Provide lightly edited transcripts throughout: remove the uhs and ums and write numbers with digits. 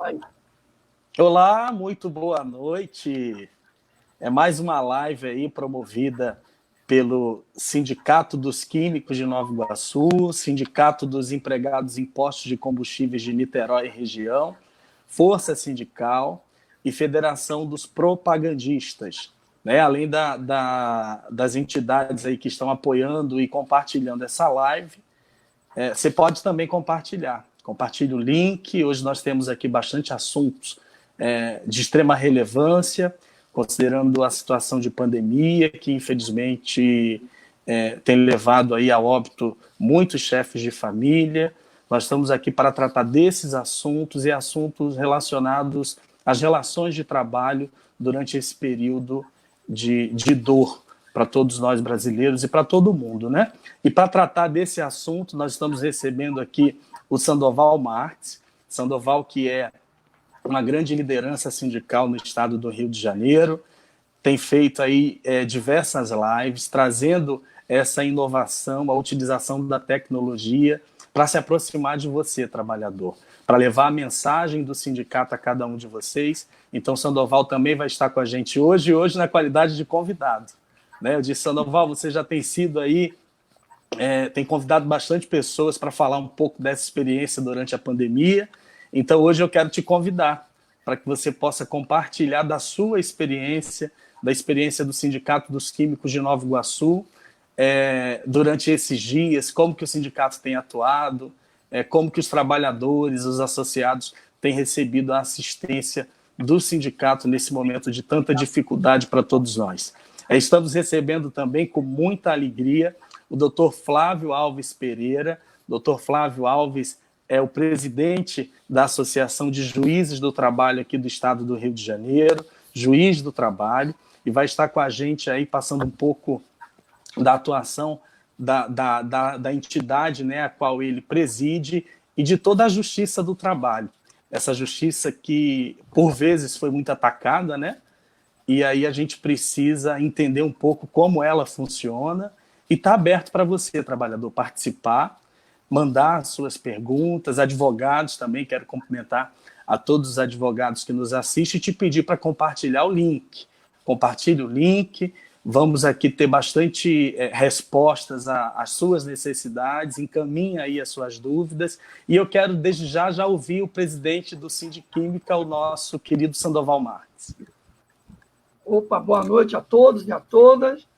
Aí. Olá, muito boa noite. É mais uma live aí promovida pelo Sindicato dos Químicos de Nova Iguaçu, Sindicato dos Empregados em Postos de Combustíveis de Niterói e região, Força Sindical e Federação dos Propagandistas, né? Além das entidades aí que estão apoiando e compartilhando essa live. Você pode também compartilhar. Compartilhe o link. Hoje nós temos aqui bastante assuntos de extrema relevância, considerando a situação de pandemia, que infelizmente tem levado aí a óbito muitos chefes de família. Nós estamos aqui para tratar desses assuntos e assuntos relacionados às relações de trabalho durante esse período de dor para todos nós brasileiros e para todo mundo, né? E para tratar desse assunto, nós estamos recebendo aqui o Sandoval Marques, Sandoval que é uma grande liderança sindical no estado do Rio de Janeiro, tem feito aí diversas lives, trazendo essa inovação, a utilização da tecnologia para se aproximar de você, trabalhador, para levar a mensagem do sindicato a cada um de vocês. Então, Sandoval também vai estar com a gente hoje na qualidade de convidado. Eu disse, Sandoval, você já tem sido aí, tem convidado bastante pessoas para falar um pouco dessa experiência durante a pandemia. Então, hoje eu quero te convidar para que você possa compartilhar da sua experiência, da experiência do Sindicato dos Químicos de Nova Iguaçu, durante esses dias, como que o sindicato tem atuado, como que os trabalhadores, os associados têm recebido a assistência do sindicato nesse momento de tanta dificuldade para todos nós. Estamos recebendo também com muita alegria o Dr. Flávio Alves Pereira. Dr. Flávio Alves é o presidente da Associação de Juízes do Trabalho aqui do estado do Rio de Janeiro, juiz do trabalho, e vai estar com a gente aí passando um pouco da atuação da entidade, né, a qual ele preside, e de toda a justiça do trabalho. Essa justiça que, por vezes, foi muito atacada, né? E aí a gente precisa entender um pouco como ela funciona e está aberto para você, trabalhador, participar, mandar as suas perguntas, advogados também, quero cumprimentar a todos os advogados que nos assistem e te pedir para compartilhar o link. Compartilhe o link, vamos aqui ter bastante respostas às suas necessidades, encaminhe aí as suas dúvidas, e eu quero desde já ouvir o presidente do Sindiquímica, o nosso querido Sandoval Marques. Opa, boa noite a todos e a todas.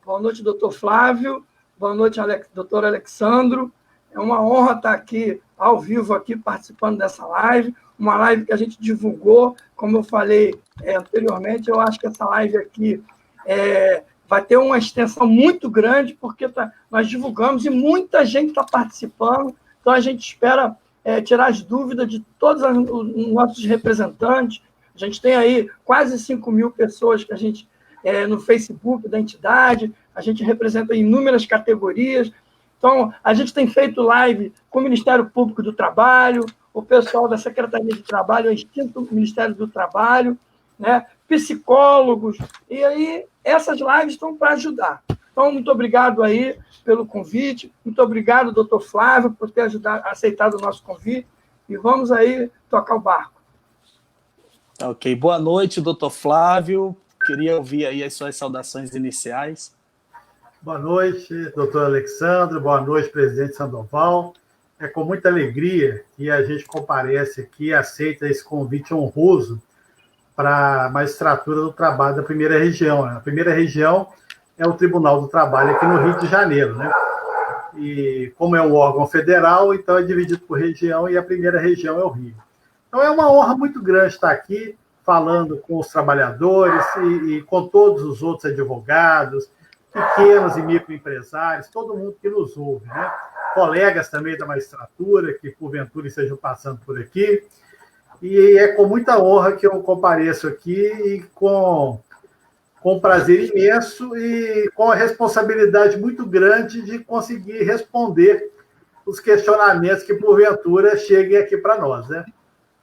Boa noite, doutor Flávio. Boa noite, doutor Alexandro. É uma honra estar aqui, ao vivo, aqui, participando dessa live. Uma live que a gente divulgou, como eu falei anteriormente, eu acho que essa live aqui vai ter uma extensão muito grande, porque nós divulgamos e muita gente está participando. Então, a gente espera tirar as dúvidas de todos os nossos representantes. A gente tem aí quase 5.000 pessoas que a gente, no Facebook da entidade, a gente representa inúmeras categorias. Então, a gente tem feito live com o Ministério Público do Trabalho, o pessoal da Secretaria de Trabalho, o extinto Ministério do Trabalho, né? Psicólogos, e aí essas lives estão para ajudar. Então, muito obrigado aí pelo convite, muito obrigado, doutor Flávio, por ter aceitado o nosso convite, e vamos aí tocar o barco. Ok, boa noite, doutor Flávio. Queria ouvir aí as suas saudações iniciais. Boa noite, doutor Alexandre. Boa noite, presidente Sandoval. É com muita alegria que a gente comparece aqui e aceita esse convite honroso para a magistratura do trabalho da primeira região. A primeira região é o Tribunal do Trabalho aqui no Rio de Janeiro, né? E como é um órgão federal, então é dividido por região e a primeira região é o Rio. Então, é uma honra muito grande estar aqui falando com os trabalhadores e com todos os outros advogados, pequenos e microempresários, todo mundo que nos ouve, né? Colegas também da magistratura, que porventura estejam passando por aqui. E é com muita honra que eu compareço aqui e com prazer imenso e com a responsabilidade muito grande de conseguir responder os questionamentos que, porventura, cheguem aqui para nós, né?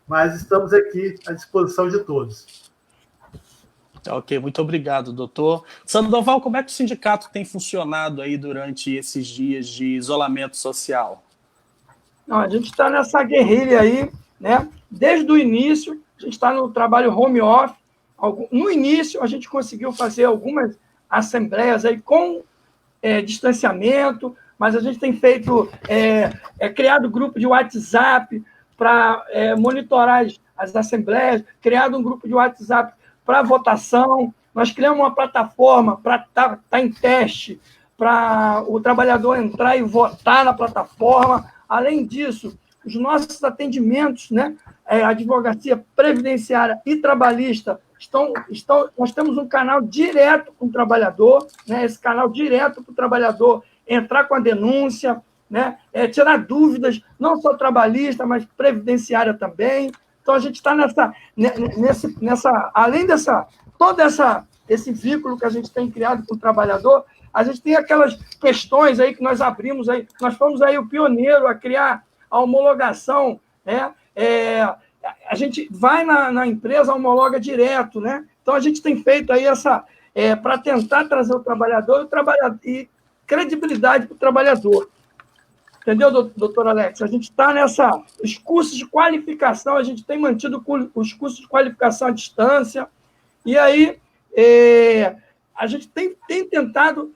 Mas estamos aqui à disposição de todos. Ok, muito obrigado, doutor. Sandoval, como é que o sindicato tem funcionado aí durante esses dias de isolamento social? Não, a gente está nessa guerrilha aí, né? Desde o início, a gente está no trabalho home office. No início, a gente conseguiu fazer algumas assembleias aí com distanciamento, mas a gente tem feito, criado grupo de WhatsApp para monitorar as assembleias, criado um grupo de WhatsApp para votação. Nós criamos uma plataforma para estar em teste, para o trabalhador entrar e votar na plataforma. Além disso, os nossos atendimentos, né, advocacia previdenciária e trabalhista, nós temos um canal direto com o trabalhador, né, esse canal direto para o trabalhador entrar com a denúncia, né, tirar dúvidas, não só trabalhista, mas previdenciária também. Então, a gente está além esse vínculo que a gente tem criado com o trabalhador, a gente tem aquelas questões aí que nós abrimos aí, nós fomos aí o pioneiro a criar a homologação, né? A gente vai na empresa, homologa direto, né? Então, a gente tem feito aí para tentar trazer o trabalhador e credibilidade para o trabalhador. Entendeu, doutor Alex? A gente está os cursos de qualificação, a gente tem mantido os cursos de qualificação à distância, e aí a gente tem tentado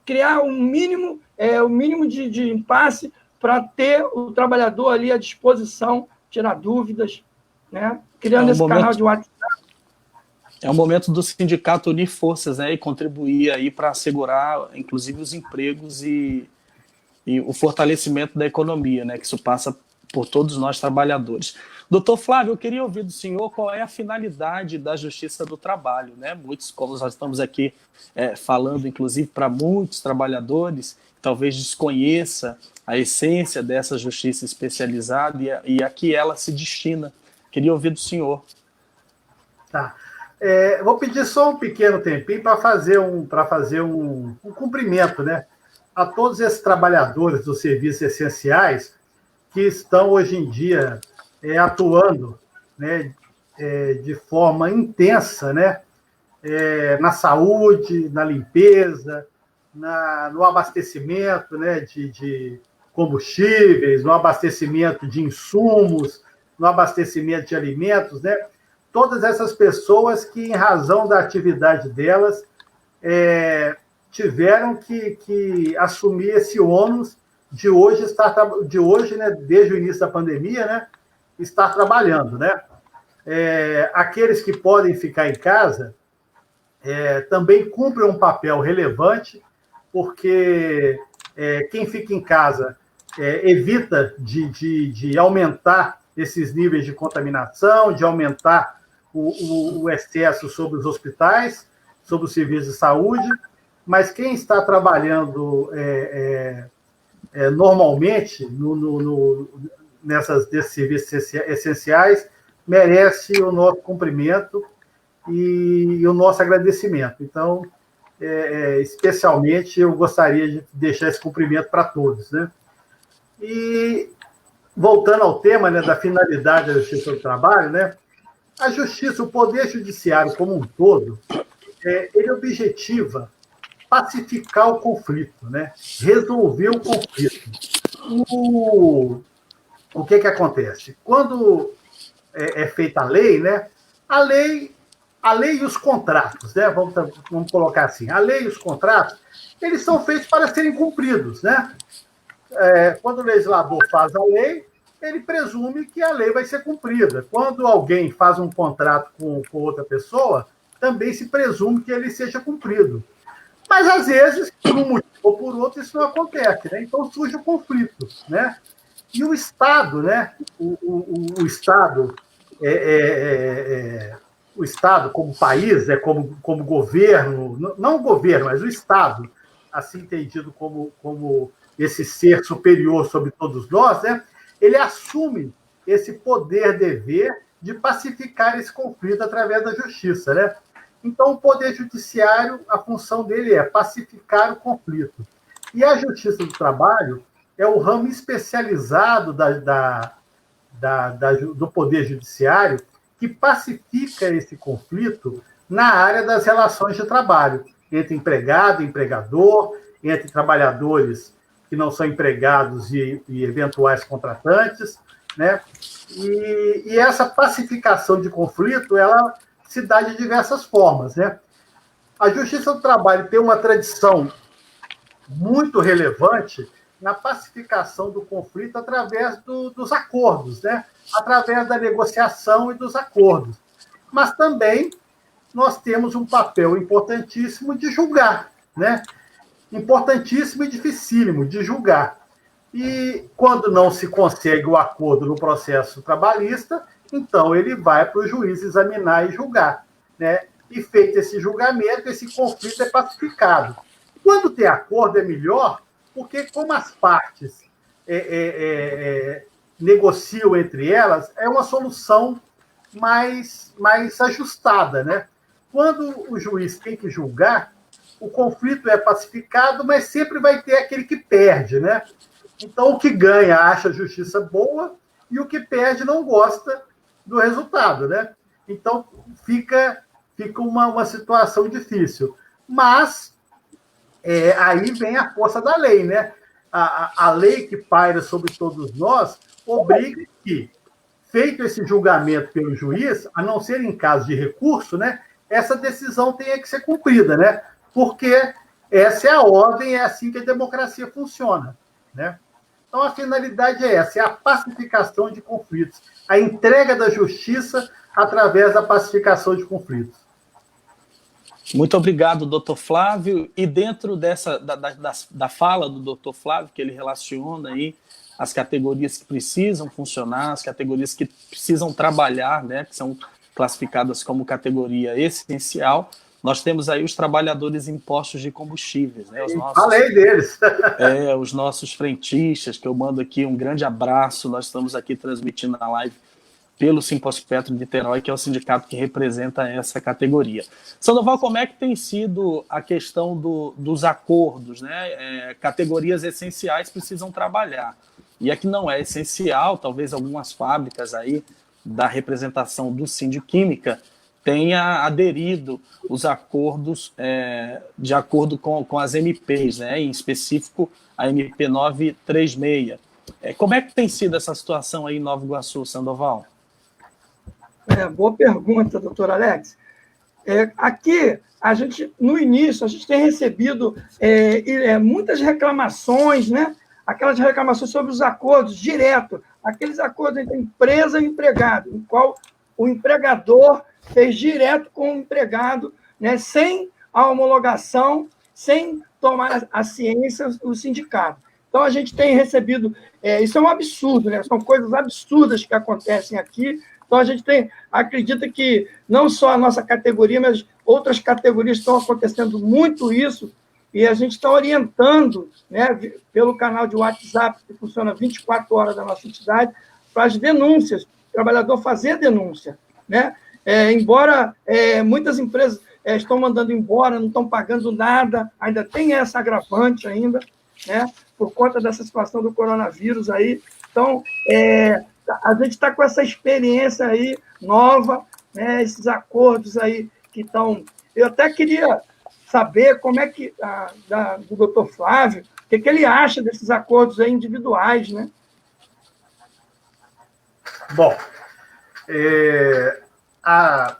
criar um mínimo de impasse para ter o trabalhador ali à disposição, tirar dúvidas, né? Criando esse canal de WhatsApp. É o momento do sindicato unir forças, né, e contribuir aí para assegurar, inclusive, os empregos e o fortalecimento da economia, né, que isso passa por todos nós trabalhadores. Doutor Flávio, eu queria ouvir do senhor qual é a finalidade da Justiça do Trabalho, né? Muitos, como nós estamos aqui falando, inclusive para muitos trabalhadores, talvez desconheça a essência dessa justiça especializada e a que ela se destina. Queria ouvir do senhor. Tá. Vou pedir só um pequeno tempinho para fazer um cumprimento, né, a todos esses trabalhadores dos serviços essenciais que estão hoje em dia atuando, né, de forma intensa, né, na saúde, na limpeza, no abastecimento, né, de combustíveis, no abastecimento de insumos, no abastecimento de alimentos, né? Todas essas pessoas que, em razão da atividade delas, tiveram que assumir esse ônus de hoje, né, desde o início da pandemia, né, estar trabalhando, né? Aqueles que podem ficar em casa também cumprem um papel relevante, porque quem fica em casa evita de aumentar esses níveis de contaminação, de aumentar o excesso sobre os hospitais, sobre os serviços de saúde, mas quem está trabalhando normalmente desses serviços essenciais merece o nosso cumprimento e o nosso agradecimento. Então, especialmente, eu gostaria de deixar esse cumprimento para todos, né? E, voltando ao tema, né, da finalidade da Justiça do Trabalho, né, a Justiça, o Poder Judiciário como um todo, ele objetiva pacificar o conflito, né, resolver o conflito. O que acontece? Quando é feita a lei, né, a lei e os contratos, né, vamos colocar assim, a lei e os contratos, eles são feitos para serem cumpridos, né? Quando o legislador faz a lei, ele presume que a lei vai ser cumprida. Quando alguém faz um contrato com outra pessoa, também se presume que ele seja cumprido. Mas, às vezes, por um motivo ou por outro, isso não acontece, né? Então surge o conflito, né? E o Estado, né? O Estado, o Estado como país, como governo, não o governo, mas o Estado, assim entendido como esse ser superior sobre todos nós, né? Ele assume esse poder-dever de pacificar esse conflito através da justiça, né? Então, o Poder Judiciário, a função dele é pacificar o conflito. E a Justiça do Trabalho é o ramo especializado do Poder Judiciário que pacifica esse conflito na área das relações de trabalho, entre empregado e empregador, entre trabalhadores que não são empregados e eventuais contratantes, né? E essa pacificação de conflito, ela se dá de diversas formas, né? A Justiça do Trabalho tem uma tradição muito relevante na pacificação do conflito através dos acordos, né? Através da negociação e dos acordos. Mas também nós temos um papel importantíssimo de julgar, né? Importantíssimo e dificílimo de julgar. E quando não se consegue o acordo no processo trabalhista, então ele vai para o juiz examinar e julgar, né? E feito esse julgamento, esse conflito é pacificado. Quando tem acordo é melhor, porque como as partes negociam entre elas, é uma solução mais ajustada, né? Quando o juiz tem que julgar, o conflito é pacificado, mas sempre vai ter aquele que perde, né? Então, o que ganha acha a justiça boa e o que perde não gosta do resultado, né? Então, fica uma situação difícil. Mas, aí vem a força da lei, né? A lei que paira sobre todos nós obriga que, feito esse julgamento pelo juiz, a não ser em caso de recurso, né? Essa decisão tenha que ser cumprida, né? Porque essa é a ordem, é assim que a democracia funciona, né? Então, a finalidade é essa, é a pacificação de conflitos, a entrega da justiça através da pacificação de conflitos. Muito obrigado, doutor Flávio. E dentro da fala do doutor Flávio, que ele relaciona aí as categorias que precisam funcionar, as categorias que precisam trabalhar, né, que são classificadas como categoria essencial, nós temos aí os trabalhadores em postos de combustíveis, né? Falei deles. Os nossos frentistas, que eu mando aqui um grande abraço. Nós estamos aqui transmitindo a live pelo Simpospetro de Niterói, que é o sindicato que representa essa categoria. Sandoval, como é que tem sido a questão dos acordos, né? Categorias essenciais precisam trabalhar. E a que não é essencial, talvez algumas fábricas aí da representação do Sindiquímica tenha aderido os acordos de acordo com as MPs, né? Em específico a MP 936. Como é que tem sido essa situação aí em Nova Iguaçu, Sandoval? Boa pergunta, doutor Alex. Aqui, no início, a gente tem recebido muitas reclamações, né? Aquelas reclamações sobre os acordos direto, aqueles acordos entre empresa e empregado, em qual o empregador fez direto com o empregado, né, sem a homologação, sem tomar a ciência do sindicato. Então, a gente tem recebido... isso é um absurdo, né? São coisas absurdas que acontecem aqui. Então, a gente acredita que não só a nossa categoria, mas outras categorias estão acontecendo muito isso, e a gente está orientando, né, pelo canal de WhatsApp, que funciona 24 horas da nossa entidade, para as denúncias, o trabalhador fazer denúncia, né? Embora muitas empresas estão mandando embora, não estão pagando nada, ainda tem essa agravante ainda, né, por conta dessa situação do coronavírus aí. Então, a gente está com essa experiência aí nova, né, esses acordos aí que estão... Eu até queria saber como é que, do doutor Flávio, o que ele acha desses acordos aí individuais, né? Bom,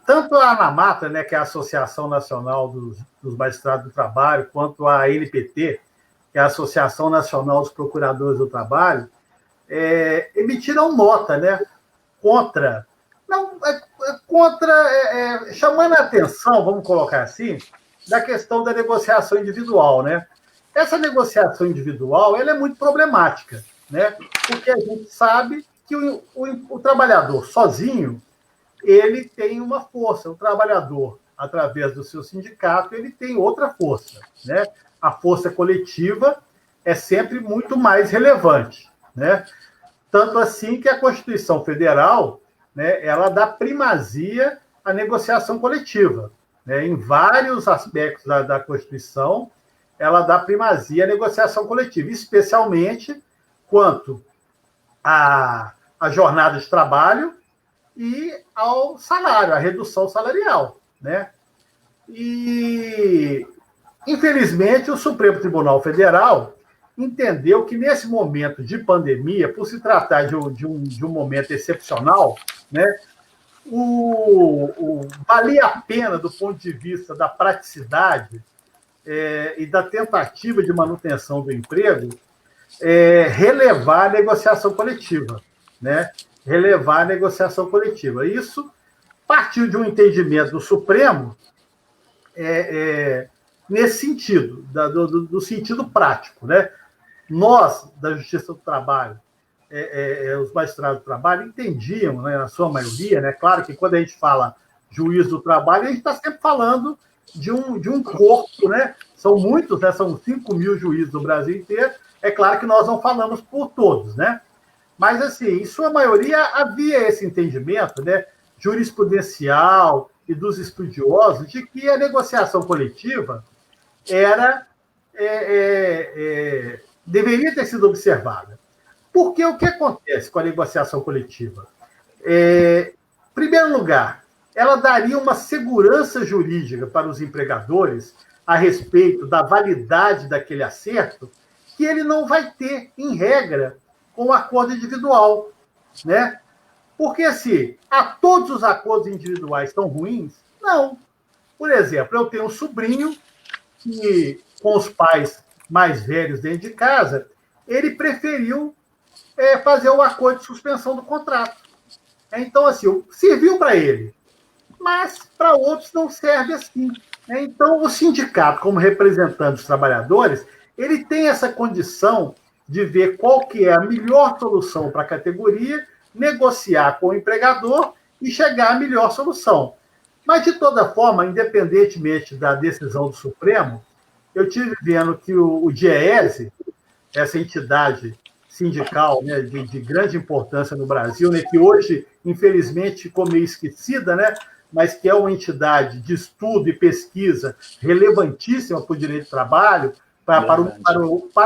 tanto a ANAMATA, né, que é a Associação Nacional dos Magistrados do Trabalho, quanto a ANPT, que é a Associação Nacional dos Procuradores do Trabalho, emitiram nota, né, chamando a atenção, vamos colocar assim, da questão da negociação individual, né? Essa negociação individual, ela é muito problemática, né? Porque a gente sabe que o trabalhador sozinho, ele tem uma força. O trabalhador, através do seu sindicato, ele tem outra força, né? A força coletiva é sempre muito mais relevante, né? Tanto assim que a Constituição Federal, né, ela dá primazia à negociação coletiva, né? Em vários aspectos da Constituição, ela dá primazia à negociação coletiva, especialmente quanto à jornada de trabalho e ao salário, à redução salarial, né? E, infelizmente, o Supremo Tribunal Federal, entendeu que, nesse momento de pandemia, por se tratar de um momento excepcional, né, valia a pena, do ponto de vista da praticidade e da tentativa de manutenção do emprego, relevar a negociação coletiva, né? Relevar a negociação coletiva. Isso partiu de um entendimento do Supremo nesse sentido, do sentido prático, né? Nós, da Justiça do Trabalho, os magistrados do trabalho, entendiam, né, na sua maioria, né? Claro que quando a gente fala juiz do trabalho, a gente está sempre falando de um corpo, né? São muitos, né? São 5 mil juízes do Brasil inteiro. É claro que nós não falamos por todos, né? Mas, assim, em sua maioria havia esse entendimento, né, jurisprudencial e dos estudiosos de que a negociação coletiva deveria ter sido observada. Porque o que acontece com a negociação coletiva? Em primeiro lugar, ela daria uma segurança jurídica para os empregadores a respeito da validade daquele acerto, que ele não vai ter, em regra, com o acordo individual, né? Porque, assim, todos os acordos individuais são ruins? Não. Por exemplo, eu tenho um sobrinho que, com os pais mais velhos dentro de casa, ele preferiu fazer o acordo de suspensão do contrato. Então, assim, serviu para ele, mas para outros não serve assim. Então, o sindicato, como representante dos trabalhadores, ele tem essa condição de ver qual que é a melhor solução para a categoria, negociar com o empregador e chegar à melhor solução. Mas, de toda forma, independentemente da decisão do Supremo, eu tive vendo que o DIEESE, essa entidade sindical, né, de grande importância no Brasil, né, que hoje, infelizmente, ficou meio esquecida, né, mas que é uma entidade de estudo e pesquisa relevantíssima para o direito do trabalho, para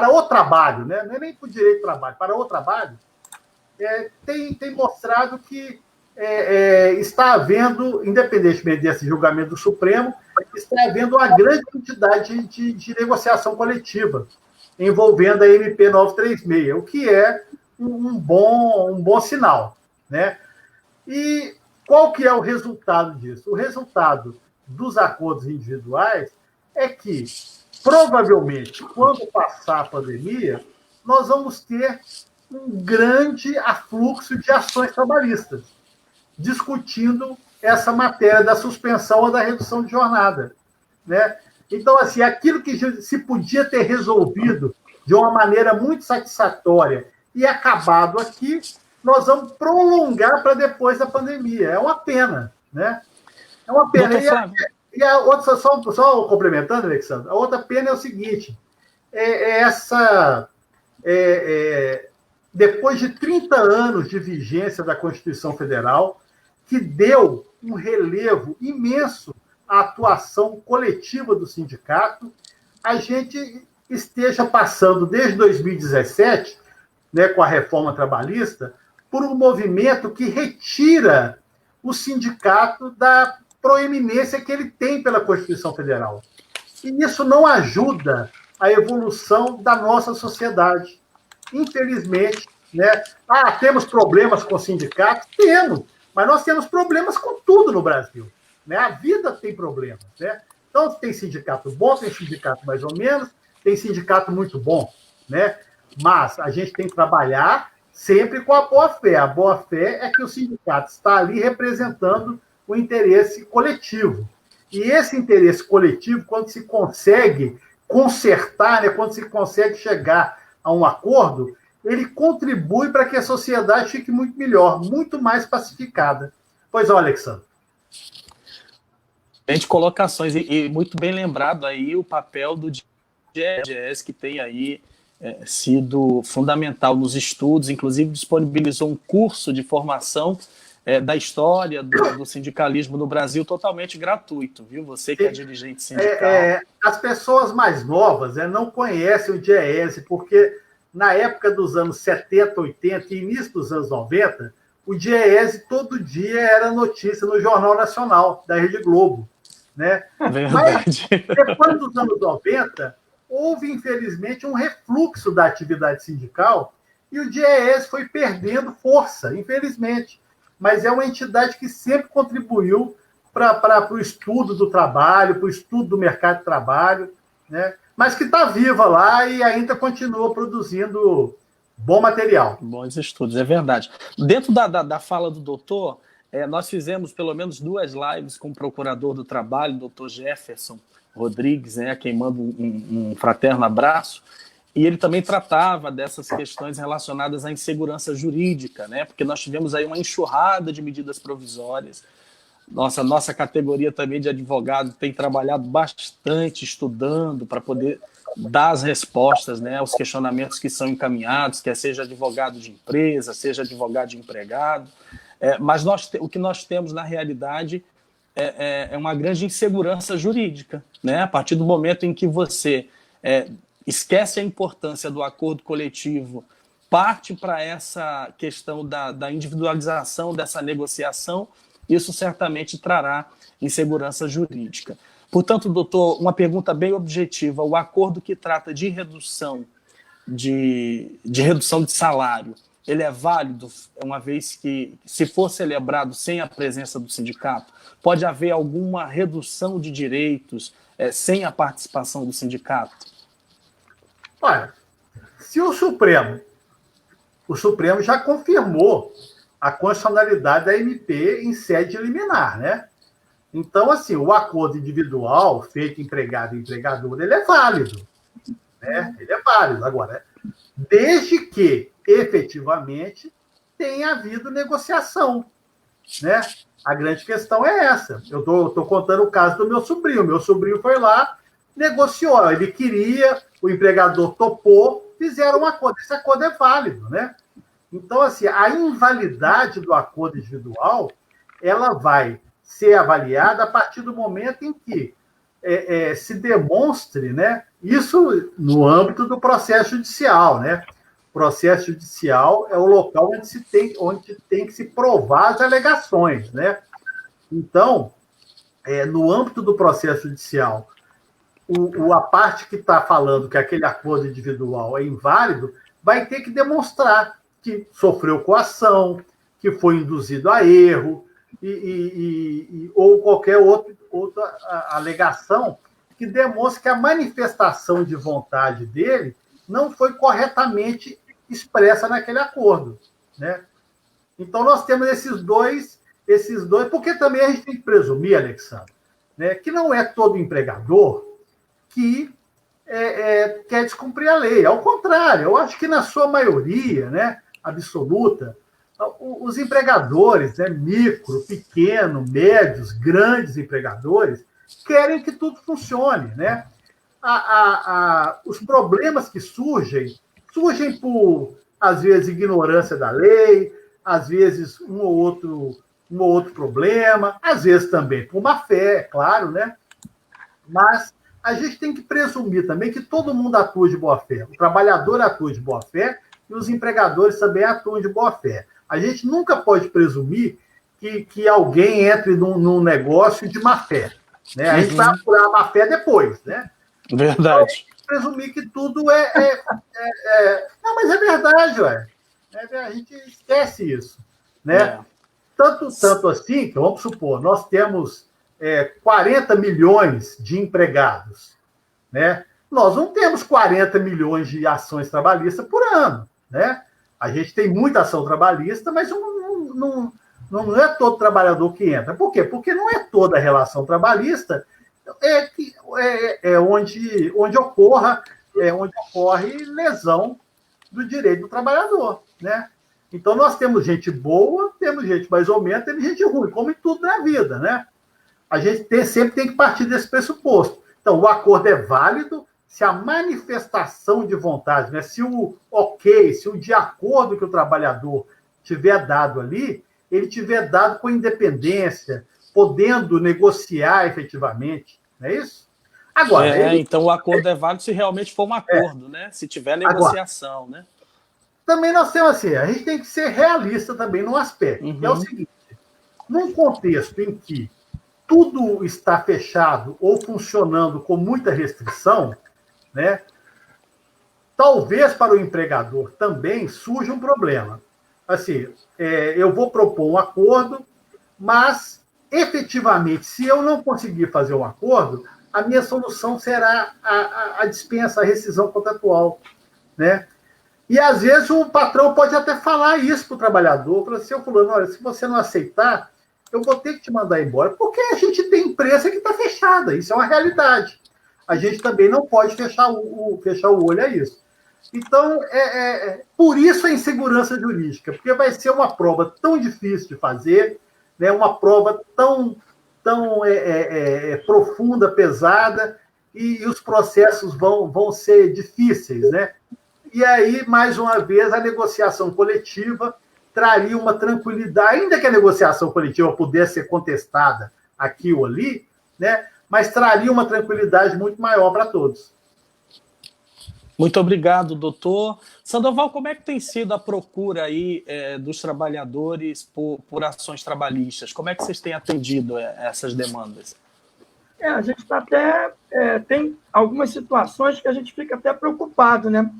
o trabalho, né, não é nem para o direito do trabalho, para o trabalho, tem mostrado que está havendo, independentemente desse julgamento do Supremo, está havendo uma grande quantidade de negociação coletiva, envolvendo a MP 936, o que é um bom sinal, né? E qual que é o resultado disso? O resultado dos acordos individuais é que, provavelmente, quando passar a pandemia, nós vamos ter um grande afluxo de ações trabalhistas, discutindo essa matéria da suspensão ou da redução de jornada, né? Então, assim, aquilo que se podia ter resolvido de uma maneira muito satisfatória e acabado aqui, nós vamos prolongar para depois da pandemia. É uma pena, né? É uma pena. E a outra, só complementando, Alexandre, a outra pena é o seguinte, depois de 30 anos de vigência da Constituição Federal, que deu um relevo imenso à atuação coletiva do sindicato, a gente esteja passando, desde 2017, né, com a reforma trabalhista, por um movimento que retira o sindicato da proeminência que ele tem pela Constituição Federal. E isso não ajuda a evolução da nossa sociedade. Infelizmente, né? Temos problemas com sindicatos? Temos, mas nós temos problemas com tudo no Brasil. Né? A vida tem problemas. Né? Então, tem sindicato bom, tem sindicato mais ou menos, tem sindicato muito bom. Né? Mas a gente tem que trabalhar sempre com a boa-fé. A boa-fé é que o sindicato está ali representando o interesse coletivo. E esse interesse coletivo, quando se consegue consertar, né, quando se consegue chegar a um acordo, ele contribui para que a sociedade fique muito melhor, muito mais pacificada. Pois é, Alexandre. Colocações, e muito bem lembrado aí o papel do DIEESE, que tem aí sido fundamental nos estudos, inclusive disponibilizou um curso de formação da história do sindicalismo no Brasil totalmente gratuito, viu? Você que é dirigente sindical. As pessoas mais novas não conhecem o DIEESE, porque na época dos anos 70, 80 e início dos anos 90, o DIEESE todo dia era notícia no Jornal Nacional, da Rede Globo. Né? Verdade. Mas, depois dos anos 90, houve, infelizmente, um refluxo da atividade sindical e o DIEESE foi perdendo força, infelizmente. Mas é uma entidade que sempre contribuiu para o estudo do trabalho, para o estudo do mercado de trabalho, né? Mas que está viva lá e ainda continua produzindo bom material. Bons estudos, é verdade. Dentro da fala do doutor, nós fizemos pelo menos 2 lives com o procurador do trabalho, doutor Jefferson Rodrigues, a quem mando um fraterno abraço, e ele também tratava dessas questões relacionadas à insegurança jurídica, né? Porque nós tivemos aí uma enxurrada de medidas provisórias. Nossa categoria também de advogado tem trabalhado bastante, estudando para poder dar as respostas, né, aos questionamentos que são encaminhados, quer seja advogado de empresa, seja advogado de empregado. Mas o que nós temos na realidade é uma grande insegurança jurídica, né? A partir do momento em que você esquece a importância do acordo coletivo, parte para essa questão da individualização dessa negociação, isso certamente trará insegurança jurídica. Portanto, doutor, uma pergunta bem objetiva. O acordo que trata de redução de salário, ele é válido, uma vez que, se for celebrado sem a presença do sindicato, pode haver alguma redução de direitos sem a participação do sindicato? Olha, se o Supremo já confirmou a constitucionalidade da MP em sede liminar, né? Então, assim, o acordo individual feito empregado e empregador, ele é válido, né? Ele é válido. Agora, desde que, efetivamente, tenha havido negociação, né? A grande questão é essa. Eu estou contando o caso do meu sobrinho. Meu sobrinho foi lá, negociou. Ele queria, o empregador topou, fizeram um acordo. Esse acordo é válido, né? Então, assim, a invalidade do acordo individual, ela vai ser avaliada a partir do momento em que se demonstre, né, isso no âmbito do processo judicial, né? O processo judicial é o local onde tem que se provar as alegações, né? Então, no âmbito do processo judicial, a parte que está falando que aquele acordo individual é inválido vai ter que demonstrar que sofreu coação, que foi induzido a erro, ou qualquer outra alegação que demonstre que a manifestação de vontade dele não foi corretamente expressa naquele acordo, né? Então, nós temos esses dois, porque também a gente tem que presumir, Alexandre, né, que não é todo empregador que quer descumprir a lei. Ao contrário, eu acho que na sua maioria, né, absoluta, os empregadores, né, micro, pequeno, médios, grandes empregadores, querem que tudo funcione, né? Os problemas que surgem por, às vezes, ignorância da lei, às vezes um ou outro problema, às vezes também por má fé, é claro, né? Mas a gente tem que presumir também que todo mundo atua de boa fé. O trabalhador atua de boa fé e os empregadores também atuam de boa fé. A gente nunca pode presumir que alguém entre num negócio de má fé, né? A gente vai apurar a má fé depois, né? Verdade. Então, presumir que tudo Não, mas é verdade, ué. A gente esquece isso, né? Tanto assim, que vamos supor, nós temos 40 milhões de empregados, né? Nós não temos 40 milhões de ações trabalhistas por ano, né? A gente tem muita ação trabalhista, mas não é todo trabalhador que entra. Por quê? Porque não é toda relação trabalhista onde ocorre lesão do direito do trabalhador, né? Então, nós temos gente boa, temos gente mais ou menos, temos gente ruim, como em tudo na vida, né? A gente sempre tem que partir desse pressuposto. Então, o acordo é válido se a manifestação de vontade, né, se o de acordo que o trabalhador tiver dado ali, ele tiver dado com independência, podendo negociar efetivamente, não é isso? Agora, então o acordo é válido se realmente for um acordo, né? Se tiver negociação, agora, né? Também nós temos assim, a gente tem que ser realista também num aspecto, que é o seguinte: num contexto em que tudo está fechado ou funcionando com muita restrição, né? Talvez para o empregador também surja um problema. Assim, eu vou propor um acordo, mas, efetivamente, se eu não conseguir fazer um acordo, a minha solução será a dispensa, a rescisão contratual, né? E, às vezes, o patrão pode até falar isso para o trabalhador, falar assim, fulano, olha, se você não aceitar, eu vou ter que te mandar embora, porque a gente tem empresa que está fechada, isso é uma realidade. A gente também não pode fechar o olho a isso. Então, por isso a insegurança jurídica, porque vai ser uma prova tão difícil de fazer, né, uma prova tão profunda, pesada, e os processos vão ser difíceis, né? E aí, mais uma vez, a negociação coletiva traria uma tranquilidade, ainda que a negociação coletiva pudesse ser contestada aqui ou ali, né? Mas traria uma tranquilidade muito maior para todos. Muito obrigado, doutor. Sandoval, como é que tem sido a procura aí dos trabalhadores por ações trabalhistas? Como é que vocês têm atendido essas demandas? A gente está até... tem algumas situações que a gente fica até preocupado, né?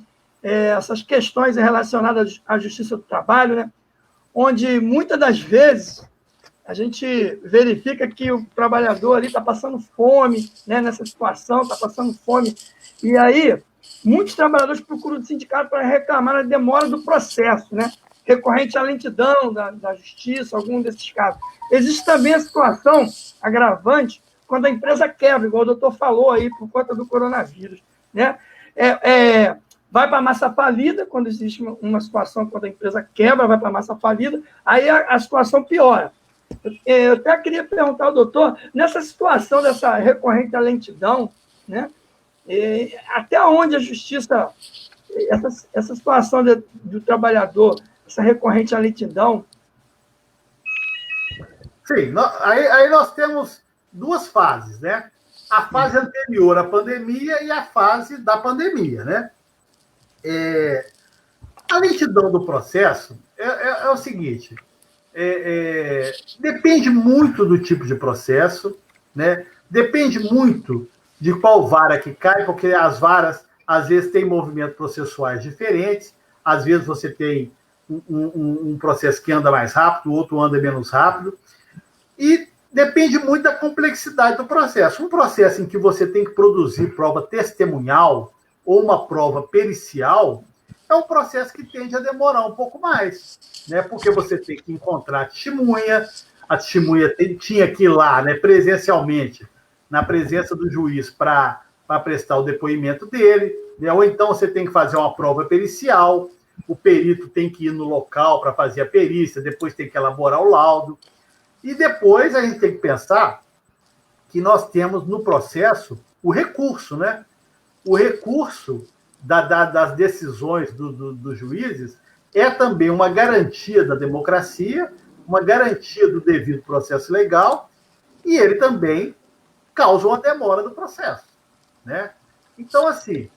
Essas questões relacionadas à justiça do trabalho, né? Onde, muitas das vezes, a gente verifica que o trabalhador ali está passando fome, né? Nessa situação, está passando fome. E aí, muitos trabalhadores procuram o sindicato para reclamar da demora do processo, né? Recorrente à lentidão da justiça, algum desses casos. Existe também a situação agravante quando a empresa quebra, igual o doutor falou aí, por conta do coronavírus, né? Vai para a massa falida, quando existe uma situação, quando a empresa quebra, vai para a massa falida, aí a situação piora. Eu até queria perguntar ao doutor, nessa situação dessa recorrente à lentidão, né? Até onde a justiça, essa situação do trabalhador, essa recorrente à lentidão? Sim, aí nós temos duas fases, né? A fase anterior à pandemia e a fase da pandemia, né? A lentidão do processo é o seguinte, depende muito do tipo de processo, né? Depende muito de qual vara que cai, porque as varas, às vezes, têm movimentos processuais diferentes, às vezes você tem um processo que anda mais rápido, o outro anda menos rápido, e depende muito da complexidade do processo. Um processo em que você tem que produzir prova testemunhal ou uma prova pericial é um processo que tende a demorar um pouco mais, né? Porque você tem que encontrar a testemunha tinha que ir lá, né, presencialmente, na presença do juiz para prestar o depoimento dele, né? Ou então você tem que fazer uma prova pericial, o perito tem que ir no local para fazer a perícia, depois tem que elaborar o laudo, e depois a gente tem que pensar que nós temos no processo o recurso, né? O recurso das decisões dos juízes é também uma garantia da democracia, uma garantia do devido processo legal, e ele também causa uma demora do processo, né? Então, assim,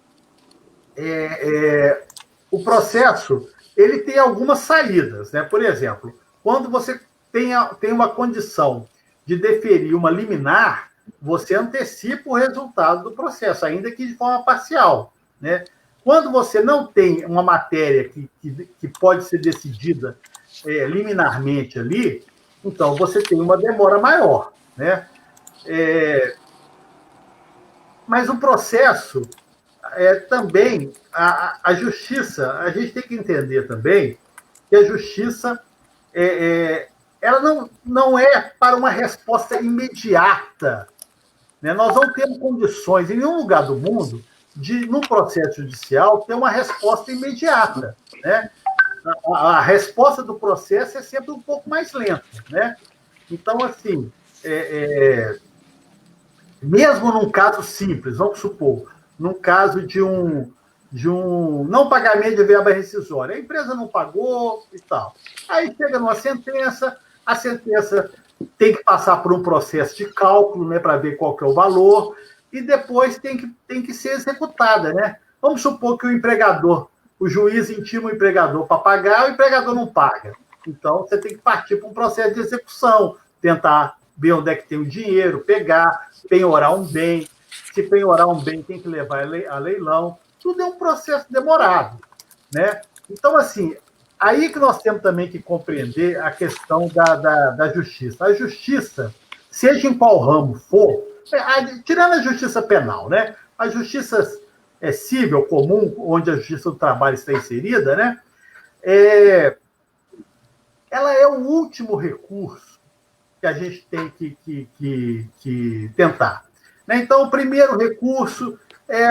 o processo ele tem algumas saídas, né? Por exemplo, quando você tem uma condição de deferir uma liminar, você antecipa o resultado do processo, ainda que de forma parcial, né? Quando você não tem uma matéria que pode ser decidida liminarmente ali, então você tem uma demora maior, né? Mas o processo também, a justiça, a gente tem que entender também que a justiça ela não é para uma resposta imediata, né? Nós não temos condições, em nenhum lugar do mundo, de, no processo judicial, ter uma resposta imediata, né? A resposta do processo é sempre um pouco mais lenta, né? Então, assim, mesmo num caso simples, vamos supor, num caso de um não pagamento de verba rescisória, a empresa não pagou e tal. Aí chega numa sentença, a sentença tem que passar por um processo de cálculo, né, para ver qual que é o valor, e depois tem que ser executada, né? Vamos supor que o juiz intima o empregador para pagar, o empregador não paga. Então, você tem que partir para um processo de execução, tentar ver onde é que tem o dinheiro, pegar, penhorar um bem. Se penhorar um bem, tem que levar a leilão. Tudo é um processo demorado, né? Então, assim, aí que nós temos também que compreender a questão da justiça. A justiça, seja em qual ramo for, tirando a justiça penal, né? A justiça civil, comum, onde a justiça do trabalho está inserida, né? Ela é o último recurso que a gente tem que tentar, né? Então, o primeiro recurso é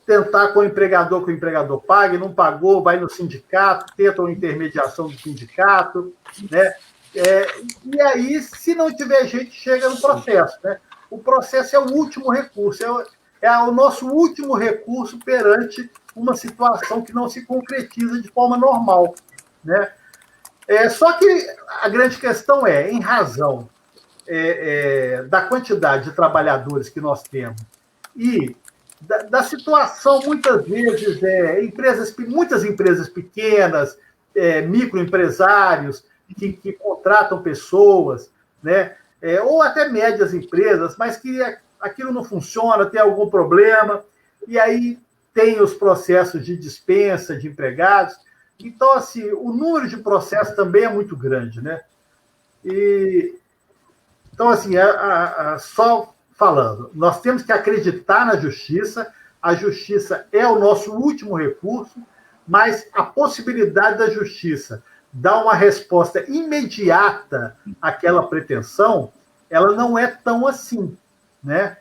tentar com o empregador que o empregador pague, não pagou, vai no sindicato, tenta uma intermediação do sindicato, né? E aí, se não tiver jeito, chega no processo, né? O processo é o último recurso, é o nosso último recurso perante uma situação que não se concretiza de forma normal, né? Só que a grande questão em razão da quantidade de trabalhadores que nós temos e da situação, muitas vezes, muitas empresas pequenas, microempresários que contratam pessoas, né? Ou até médias empresas, mas que aquilo não funciona, tem algum problema, e aí tem os processos de dispensa de empregados. Então, assim, o número de processos também é muito grande, né? Então, assim, só falando, nós temos que acreditar na justiça, a justiça é o nosso último recurso, mas a possibilidade da justiça dar uma resposta imediata àquela pretensão, ela não é tão assim, né?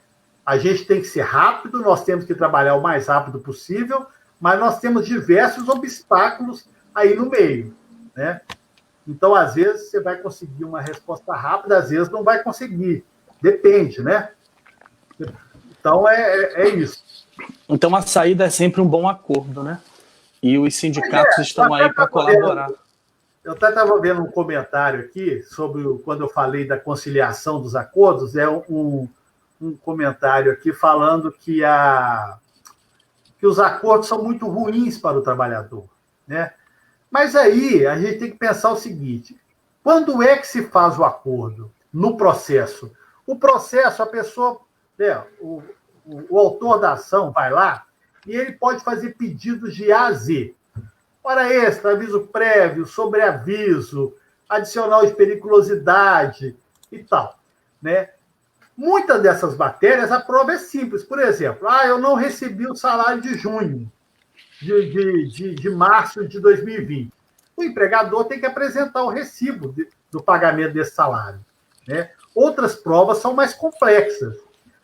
A gente tem que ser rápido, nós temos que trabalhar o mais rápido possível, mas nós temos diversos obstáculos aí no meio, né? Então, às vezes, você vai conseguir uma resposta rápida, às vezes não vai conseguir. Depende, né? Então, é isso. Então, a saída é sempre um bom acordo, né? E os sindicatos estão aí para colaborar. Eu até estava vendo um comentário aqui sobre quando eu falei da conciliação dos acordos, um comentário aqui falando que os acordos são muito ruins para o trabalhador, né? Mas aí a gente tem que pensar o seguinte: quando é que se faz o acordo? No processo. O processo, a pessoa, o autor da ação vai lá e ele pode fazer pedidos de A a Z. Hora extra, aviso prévio, sobreaviso, adicional de periculosidade e tal, né? Muitas dessas matérias, a prova é simples. Por exemplo, eu não recebi o salário de junho, de março de 2020. O empregador tem que apresentar o recibo do pagamento desse salário, né? Outras provas são mais complexas.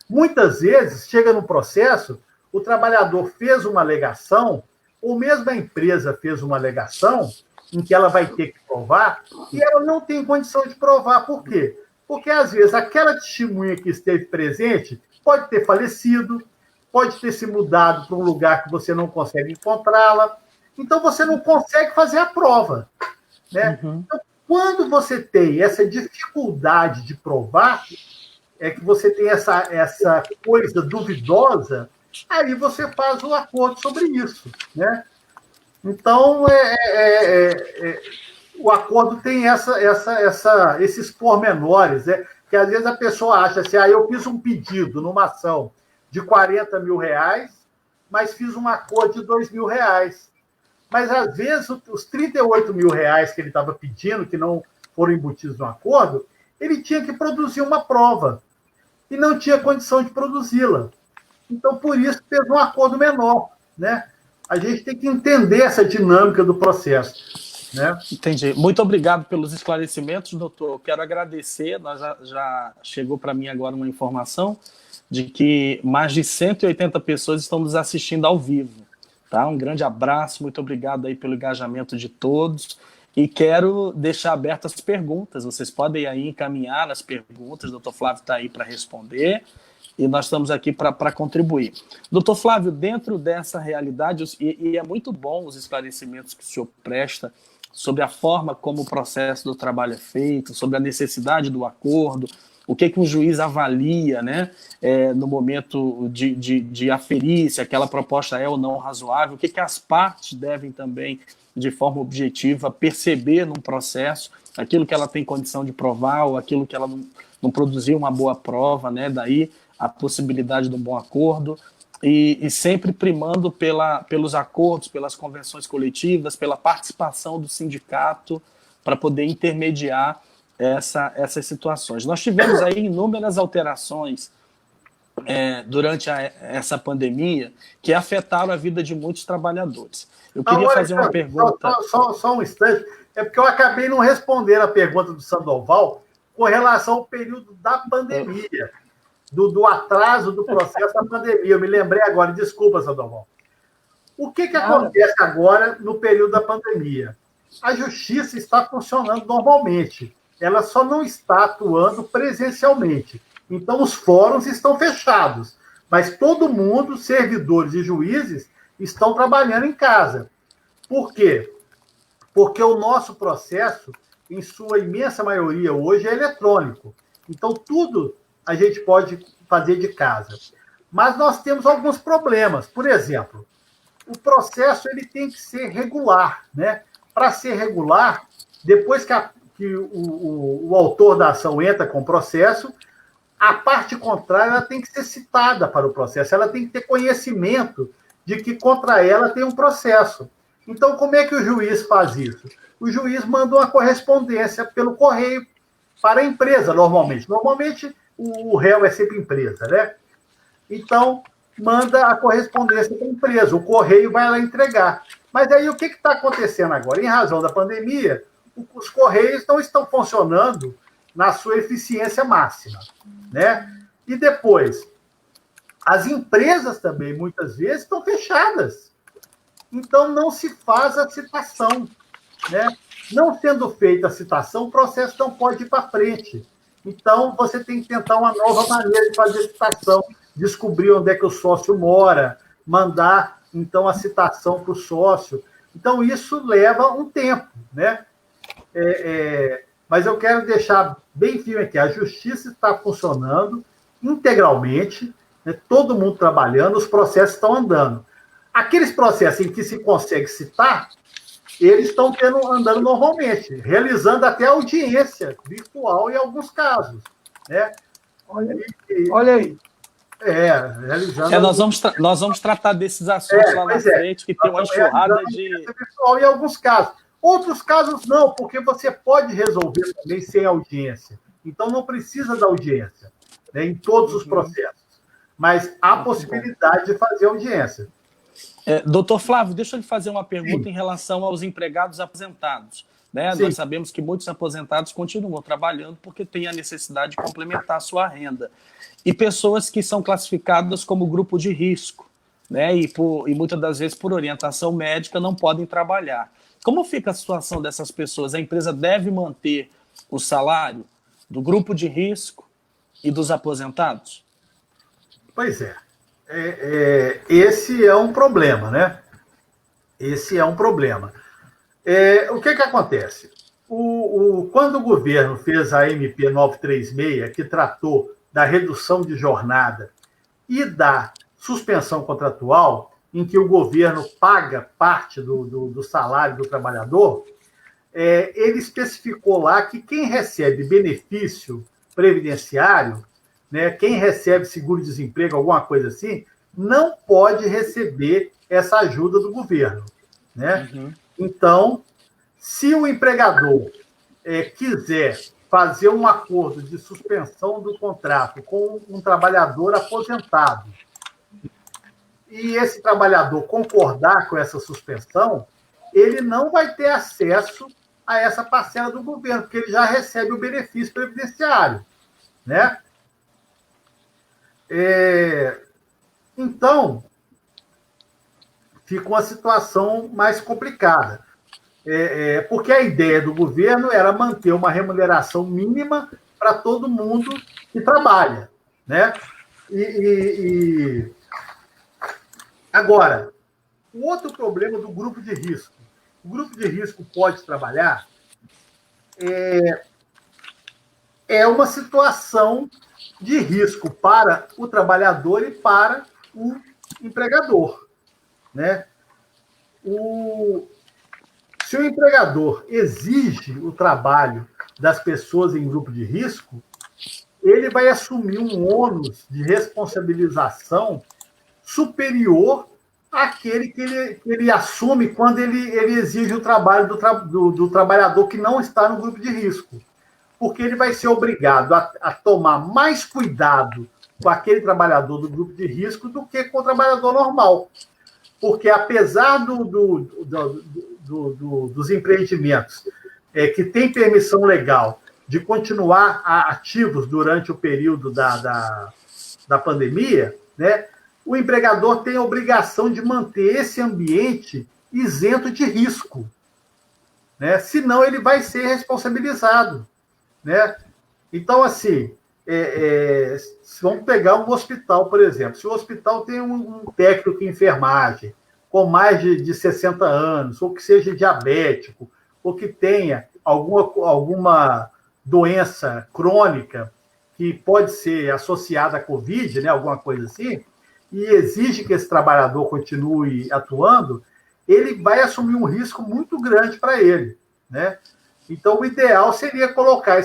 Muitas vezes, chega no processo, o trabalhador fez uma alegação, ou mesmo a empresa fez uma alegação, em que ela vai ter que provar, e ela não tem condição de provar. Por quê? Porque, às vezes, aquela testemunha que esteve presente pode ter falecido, pode ter se mudado para um lugar que você não consegue encontrá-la, então você não consegue fazer a prova, né? Uhum. Então, quando você tem essa dificuldade de provar, é que você tem essa coisa duvidosa, aí você faz um acordo sobre isso, né? Então, o acordo tem esses pormenores, né? Que às vezes a pessoa acha assim, eu fiz um pedido numa ação de R$40 mil, mas fiz um acordo de R$2.000. Mas, às vezes, os R$38 mil que ele estava pedindo, que não foram embutidos no acordo, ele tinha que produzir uma prova e não tinha condição de produzi-la. Então, por isso, fez um acordo menor, né? A gente tem que entender essa dinâmica do processo, né? Entendi. Muito obrigado pelos esclarecimentos, doutor. Eu quero agradecer, já chegou para mim agora uma informação de que mais de 180 pessoas estão nos assistindo ao vivo. Tá? Um grande abraço, muito obrigado aí pelo engajamento de todos. E quero deixar abertas as perguntas. Vocês podem aí encaminhar as perguntas, o doutor Flávio está aí para responder. E nós estamos aqui para contribuir. Doutor Flávio, dentro dessa realidade, e é muito bom os esclarecimentos que o senhor presta sobre a forma como o processo do trabalho é feito, sobre a necessidade do acordo, o que um juiz avalia, né, no momento de aferir se aquela proposta é ou não razoável, o que as partes devem também, de forma objetiva, perceber num processo, aquilo que ela tem condição de provar ou aquilo que ela não produziu uma boa prova, né? Daí a possibilidade de um bom acordo, e sempre primando pelos acordos, pelas convenções coletivas, pela participação do sindicato, para poder intermediar essas situações. Nós tivemos aí inúmeras alterações durante essa pandemia que afetaram a vida de muitos trabalhadores. Eu queria fazer uma pergunta... Só um instante, é porque eu acabei não respondendo a pergunta do Sandoval com relação ao período da pandemia, do atraso do processo da pandemia. Eu me lembrei agora, desculpa, Sandoval. O que acontece agora no período da pandemia? A justiça está funcionando normalmente, ela só não está atuando presencialmente. Então, os fóruns estão fechados, mas todo mundo, servidores e juízes, estão trabalhando em casa. Por quê? Porque o nosso processo, em sua imensa maioria hoje, é eletrônico. Então, tudo a gente pode fazer de casa. Mas nós temos alguns problemas. Por exemplo, o processo ele tem que ser regular, né? Para ser regular, depois que o autor da ação entra com o processo, a parte contrária ela tem que ser citada para o processo, ela tem que ter conhecimento de que contra ela tem um processo. Então, como é que o juiz faz isso? O juiz manda uma correspondência pelo correio para a empresa, normalmente. Normalmente, o réu é sempre empresa, né? Então, manda a correspondência para a empresa, o correio vai lá entregar. Mas aí, o que está acontecendo agora? Em razão da pandemia, os correios não estão funcionando na sua eficiência máxima, né? E depois, as empresas também, muitas vezes, estão fechadas. Então, não se faz a citação, né? Não sendo feita a citação, o processo não pode ir para frente. Então, você tem que tentar uma nova maneira de fazer a citação, descobrir onde é que o sócio mora, mandar, então, a citação para o sócio. Então, isso leva um tempo, né? Mas eu quero deixar bem firme aqui, a justiça está funcionando integralmente, né? Todo mundo trabalhando, os processos estão andando. Aqueles processos em que se consegue citar, eles estão andando normalmente, realizando até audiência virtual em alguns casos, né? Olha aí. Realizando... nós vamos tratar desses assuntos lá na frente, que tem uma enxurrada de... virtual em alguns casos. Outros casos não, porque você pode resolver também sem audiência. Então, não precisa da audiência, né, em todos os processos. Mas há possibilidade de fazer audiência. Doutor Flávio, deixa eu lhe fazer uma pergunta em relação aos empregados aposentados. Né? Nós sabemos que muitos aposentados continuam trabalhando porque têm a necessidade de complementar a sua renda. E pessoas que são classificadas como grupo de risco, né? E muitas das vezes, por orientação médica, não podem trabalhar. Como fica a situação dessas pessoas? A empresa deve manter o salário do grupo de risco e dos aposentados? Pois é. Esse é um problema, né? Esse é um problema. O que acontece? Quando o governo fez a MP 936, que tratou da redução de jornada e da suspensão contratual, em que o governo paga parte do salário do trabalhador, ele especificou lá que quem recebe benefício previdenciário, né, quem recebe seguro-desemprego, alguma coisa assim, não pode receber essa ajuda do governo, né? Uhum. Então, se o empregador quiser fazer um acordo de suspensão do contrato com um trabalhador aposentado, e esse trabalhador concordar com essa suspensão, ele não vai ter acesso a essa parcela do governo, porque ele já recebe o benefício previdenciário, né? Então, fica uma situação mais complicada. Porque a ideia do governo era manter uma remuneração mínima para todo mundo que trabalha, né? Agora, o outro problema do grupo de risco. O grupo de risco pode trabalhar é uma situação de risco para o trabalhador e para o empregador, né? Se o empregador exige o trabalho das pessoas em grupo de risco, ele vai assumir um ônus de responsabilização superior àquele que ele assume quando ele exige o trabalho do trabalhador que não está no grupo de risco. Porque ele vai ser obrigado a tomar mais cuidado com aquele trabalhador do grupo de risco do que com o trabalhador normal. Porque, apesar dos empreendimentos que têm permissão legal de continuar ativos durante o período da pandemia, né, o empregador tem a obrigação de manter esse ambiente isento de risco, né? Senão ele vai ser responsabilizado, né? Então, assim, vamos pegar um hospital, por exemplo. Se o hospital tem um técnico em enfermagem com mais de 60 anos, ou que seja diabético, ou que tenha alguma doença crônica que pode ser associada à Covid, né, alguma coisa assim, e exige que esse trabalhador continue atuando, ele vai assumir um risco muito grande para ele, né? Então, o ideal seria colocar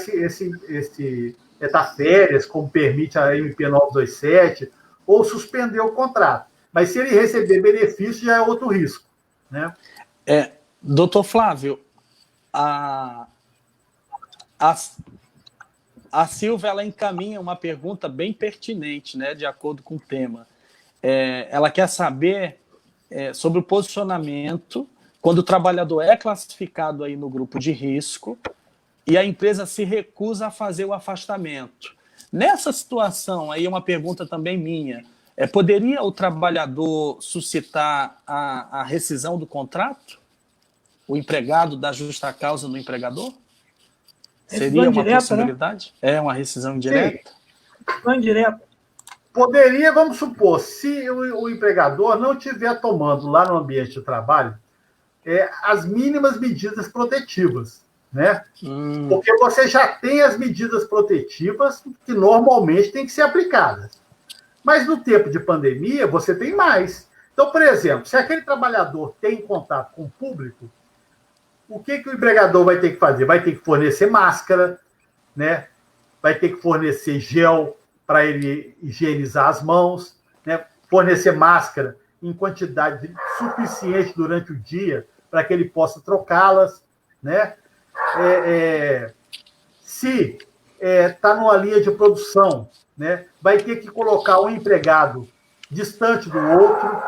dar férias, como permite a MP 927, ou suspender o contrato. Mas se ele receber benefício, já é outro risco, né? Doutor Flávio, a Silvia, ela encaminha uma pergunta bem pertinente, né, de acordo com o tema. Ela quer saber sobre o posicionamento quando o trabalhador é classificado aí no grupo de risco e a empresa se recusa a fazer o afastamento. Nessa situação, aí uma pergunta também minha, poderia o trabalhador suscitar a rescisão do contrato? O empregado dar justa causa no empregador? Seria uma possibilidade? Né? Uma rescisão indireta? Rescisão indireta. Poderia, vamos supor, se o empregador não estiver tomando lá no ambiente de trabalho as mínimas medidas protetivas, né? Porque você já tem as medidas protetivas que normalmente têm que ser aplicadas. Mas no tempo de pandemia, você tem mais. Então, por exemplo, se aquele trabalhador tem contato com o público, o que o empregador vai ter que fazer? Vai ter que fornecer máscara, né? Vai ter que fornecer gel para ele higienizar as mãos, né? Fornecer máscara em quantidade suficiente durante o dia para que ele possa trocá-las, né? Se está numa linha de produção, né? Vai ter que colocar um empregado distante do outro,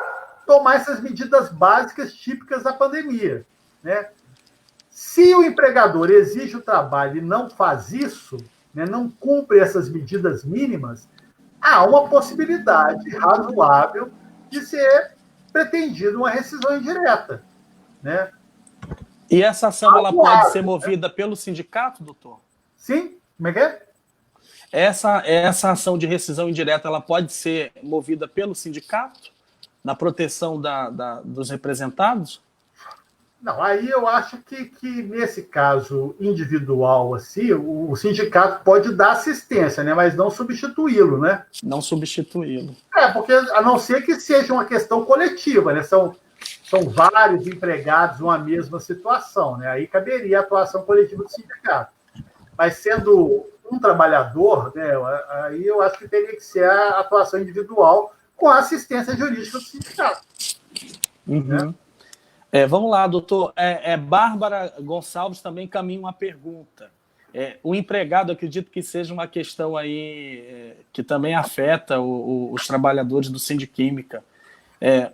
tomar essas medidas básicas típicas da pandemia, né? Se o empregador exige o trabalho e não faz isso, né, não cumpre essas medidas mínimas, há uma possibilidade razoável de ser pretendida uma rescisão indireta, né? E essa ação ela pode ser movida pelo sindicato, doutor? Sim, como é que é? Essa ação de rescisão indireta ela pode ser movida pelo sindicato na proteção dos representados? Não, aí eu acho que nesse caso individual, assim, o sindicato pode dar assistência, né, mas não substituí-lo, né? Não substituí-lo. Porque a não ser que seja uma questão coletiva, né? São vários empregados numa mesma situação, né? Aí caberia a atuação coletiva do sindicato. Mas sendo um trabalhador, né, aí eu acho que teria que ser a atuação individual com a assistência jurídica do sindicato. Uhum. Né? Vamos lá, doutor. Bárbara Gonçalves também encaminha uma pergunta. O empregado, acredito que seja uma questão aí que também afeta os trabalhadores do Sindiquímica.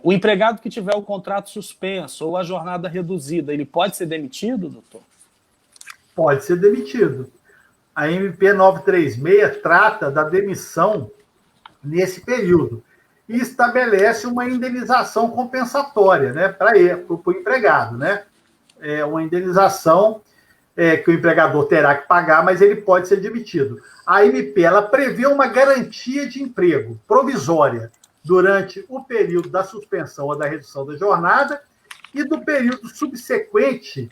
O empregado que tiver o contrato suspenso ou a jornada reduzida, ele pode ser demitido, doutor? Pode ser demitido. A MP 936 trata da demissão nesse período e estabelece uma indenização compensatória, né, para o empregado, né? Uma indenização que o empregador terá que pagar, mas ele pode ser demitido. A MP ela prevê uma garantia de emprego provisória durante o período da suspensão ou da redução da jornada e do período subsequente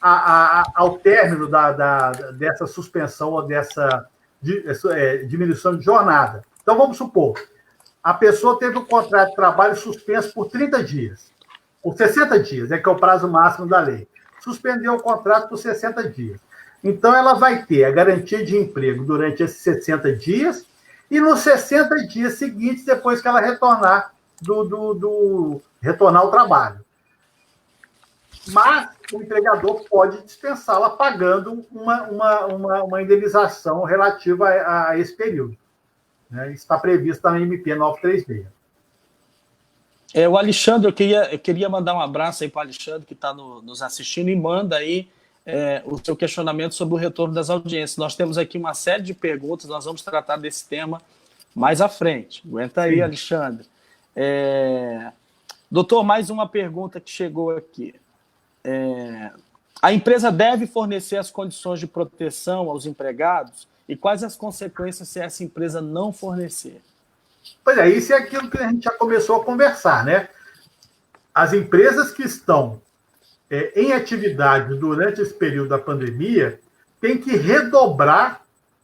ao término dessa suspensão ou dessa diminuição de jornada. Então, vamos supor, a pessoa teve o contrato de trabalho suspenso por 30 dias, por 60 dias, que é o prazo máximo da lei. Suspendeu o contrato por 60 dias. Então, ela vai ter a garantia de emprego durante esses 60 dias e nos 60 dias seguintes, depois que ela retornar retornar ao trabalho. Mas o empregador pode dispensá-la pagando uma indenização relativa a esse período. Né? Está previsto na MP 936. O Alexandre, eu queria mandar um abraço aí para o Alexandre, que está nos assistindo, e manda aí o seu questionamento sobre o retorno das audiências. Nós temos aqui uma série de perguntas, nós vamos tratar desse tema mais à frente. Aguenta aí, Alexandre. Doutor, mais uma pergunta que chegou aqui. A empresa deve fornecer as condições de proteção aos empregados? E quais as consequências se essa empresa não fornecer? Pois é, isso é aquilo que a gente já começou a conversar, né? As empresas que estão em atividade durante esse período da pandemia têm que redobrar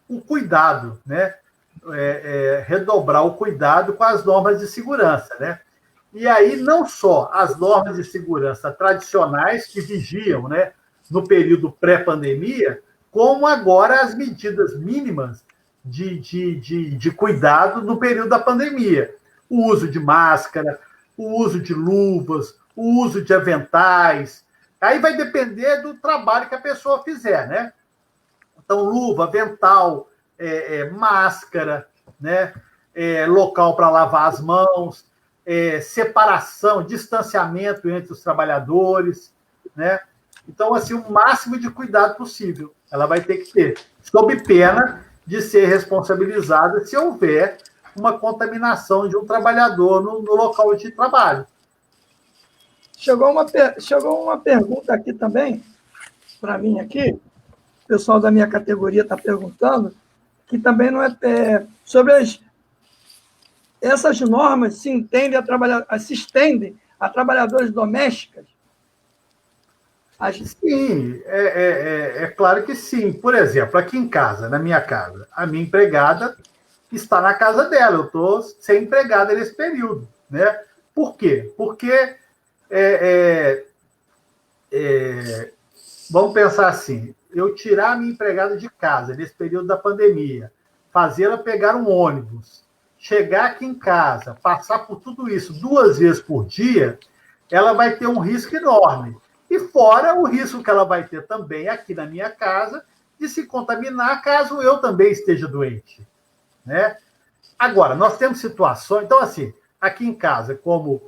o cuidado, né? Redobrar o cuidado com as normas de segurança, né? E aí, não só as normas de segurança tradicionais que vigiam, né, no período pré-pandemia, como agora as medidas mínimas de cuidado no período da pandemia. O uso de máscara, o uso de luvas, o uso de aventais. Aí vai depender do trabalho que a pessoa fizer, né? Então, luva, avental, máscara, né? Local para lavar as mãos, separação, distanciamento entre os trabalhadores, né? Então, assim, o máximo de cuidado possível ela vai ter que ter, sob pena de ser responsabilizada se houver uma contaminação de um trabalhador no local de trabalho. Chegou uma pergunta aqui também, para mim aqui, o pessoal da minha categoria está perguntando, que também não sobre essas normas se estendem a trabalhadores domésticos? Sim, é claro que sim. Por exemplo, aqui em casa, na minha casa, a minha empregada está na casa dela. Eu estou sem empregada nesse período, né? Por quê? Porque vamos pensar assim, eu tirar a minha empregada de casa nesse período da pandemia, fazê-la pegar um ônibus, chegar aqui em casa, passar por tudo isso 2 vezes por dia, ela vai ter um risco enorme. E fora o risco que ela vai ter também aqui na minha casa de se contaminar caso eu também esteja doente, né? Agora, nós temos situações... Então, assim, aqui em casa, como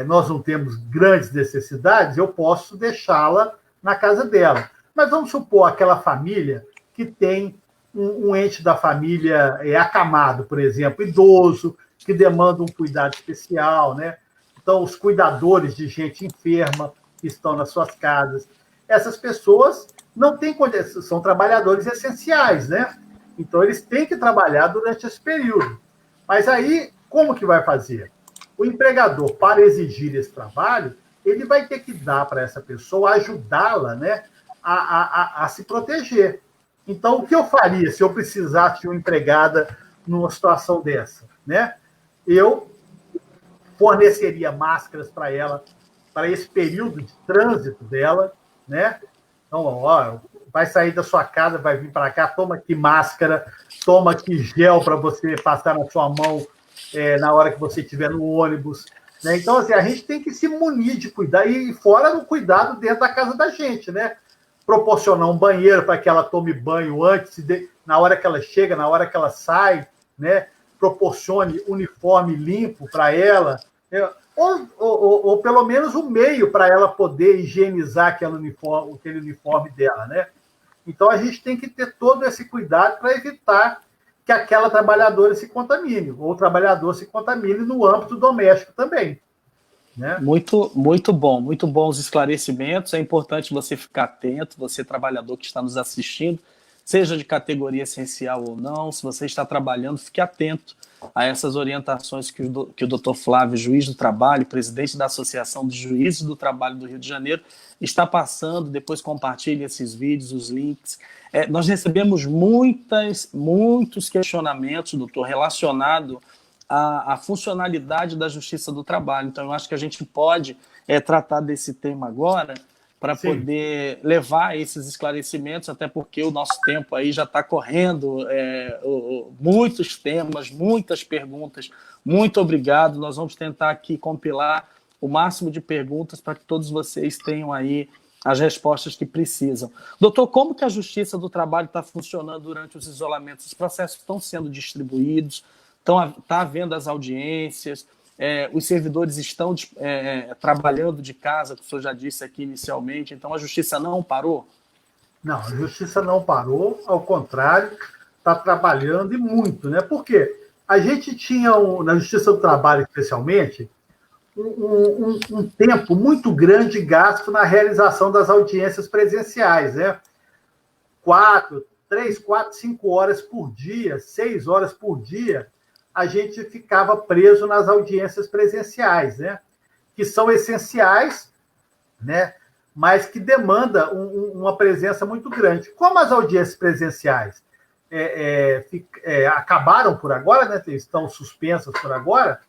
nós não temos grandes necessidades, eu posso deixá-la na casa dela. Mas vamos supor aquela família que tem um ente da família acamado, por exemplo, idoso, que demanda um cuidado especial, né? Então, os cuidadores de gente enferma que estão nas suas casas. Essas pessoas não têm condição, são trabalhadores essenciais, né? Então, eles têm que trabalhar durante esse período. Mas aí, como que vai fazer? O empregador, para exigir esse trabalho, ele vai ter que dar para essa pessoa, ajudá-la, né, a se proteger. Então, o que eu faria se eu precisasse de uma empregada numa situação dessa, né? Eu forneceria máscaras para ela, para esse período de trânsito dela, né? Então, ó, vai sair da sua casa, vai vir para cá, toma aqui máscara, toma aqui gel para você passar na sua mão na hora que você estiver no ônibus, né? Então, assim, a gente tem que se munir de cuidar, e fora do cuidado dentro da casa da gente, né? Proporcionar um banheiro para que ela tome banho antes, na hora que ela chega, na hora que ela sai, né? Proporcione uniforme limpo para ela, ou pelo menos um meio para ela poder higienizar aquele uniforme dela, né? Então, a gente tem que ter todo esse cuidado para evitar que aquela trabalhadora se contamine, ou o trabalhador se contamine no âmbito doméstico também, né? Muito bom os esclarecimentos. É importante você ficar atento, você trabalhador que está nos assistindo, seja de categoria essencial ou não, se você está trabalhando, fique atento a essas orientações que o Dr. Flávio, juiz do trabalho, presidente da Associação de Juízes do Trabalho do Rio de Janeiro, está passando. Depois compartilhe esses vídeos, os links. Nós recebemos muitos questionamentos, doutor, relacionados à funcionalidade da Justiça do Trabalho. Então, eu acho que a gente pode tratar desse tema agora, para poder levar esses esclarecimentos, até porque o nosso tempo aí já está correndo, muitos temas, muitas perguntas. Muito obrigado. Nós vamos tentar aqui compilar o máximo de perguntas para que todos vocês tenham aí as respostas que precisam. Doutor, como que a Justiça do Trabalho está funcionando durante os isolamentos? Os processos estão sendo distribuídos? Está havendo as audiências? Os servidores estão trabalhando de casa, que o senhor já disse aqui inicialmente, então a Justiça não parou? Não, a Justiça não parou, ao contrário, está trabalhando e muito, né? Por quê? A gente tinha, na Justiça do Trabalho especialmente, um tempo muito grande gasto na realização das audiências presenciais, né? 3, 4, 5 horas por dia, 6 horas por dia, a gente ficava preso nas audiências presenciais, né? Que são essenciais, né? Mas que demanda uma presença muito grande. Como as audiências presenciais acabaram por agora, né? Estão suspensas por agora,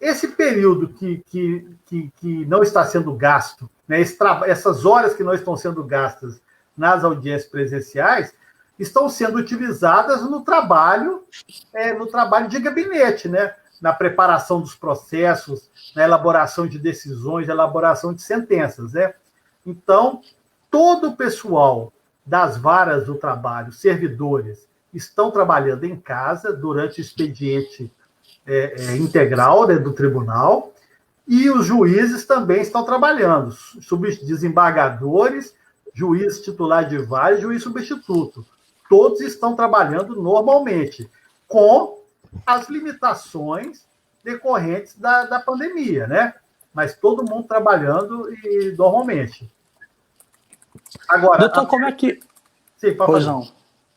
esse período que não está sendo gasto, né? Essas horas que não estão sendo gastas nas audiências presenciais, estão sendo utilizadas no trabalho de gabinete, né? Na preparação dos processos, na elaboração de decisões, na elaboração de sentenças, né? Então, todo o pessoal das varas do trabalho, servidores, estão trabalhando em casa durante o expediente integral, né, do tribunal, e os juízes também estão trabalhando, desembargadores, juiz titular de vara e juiz substituto. Todos estão trabalhando normalmente, com as limitações decorrentes da pandemia, né? Mas todo mundo trabalhando e normalmente. Agora, doutor, como é que... Sim, pode pois falar.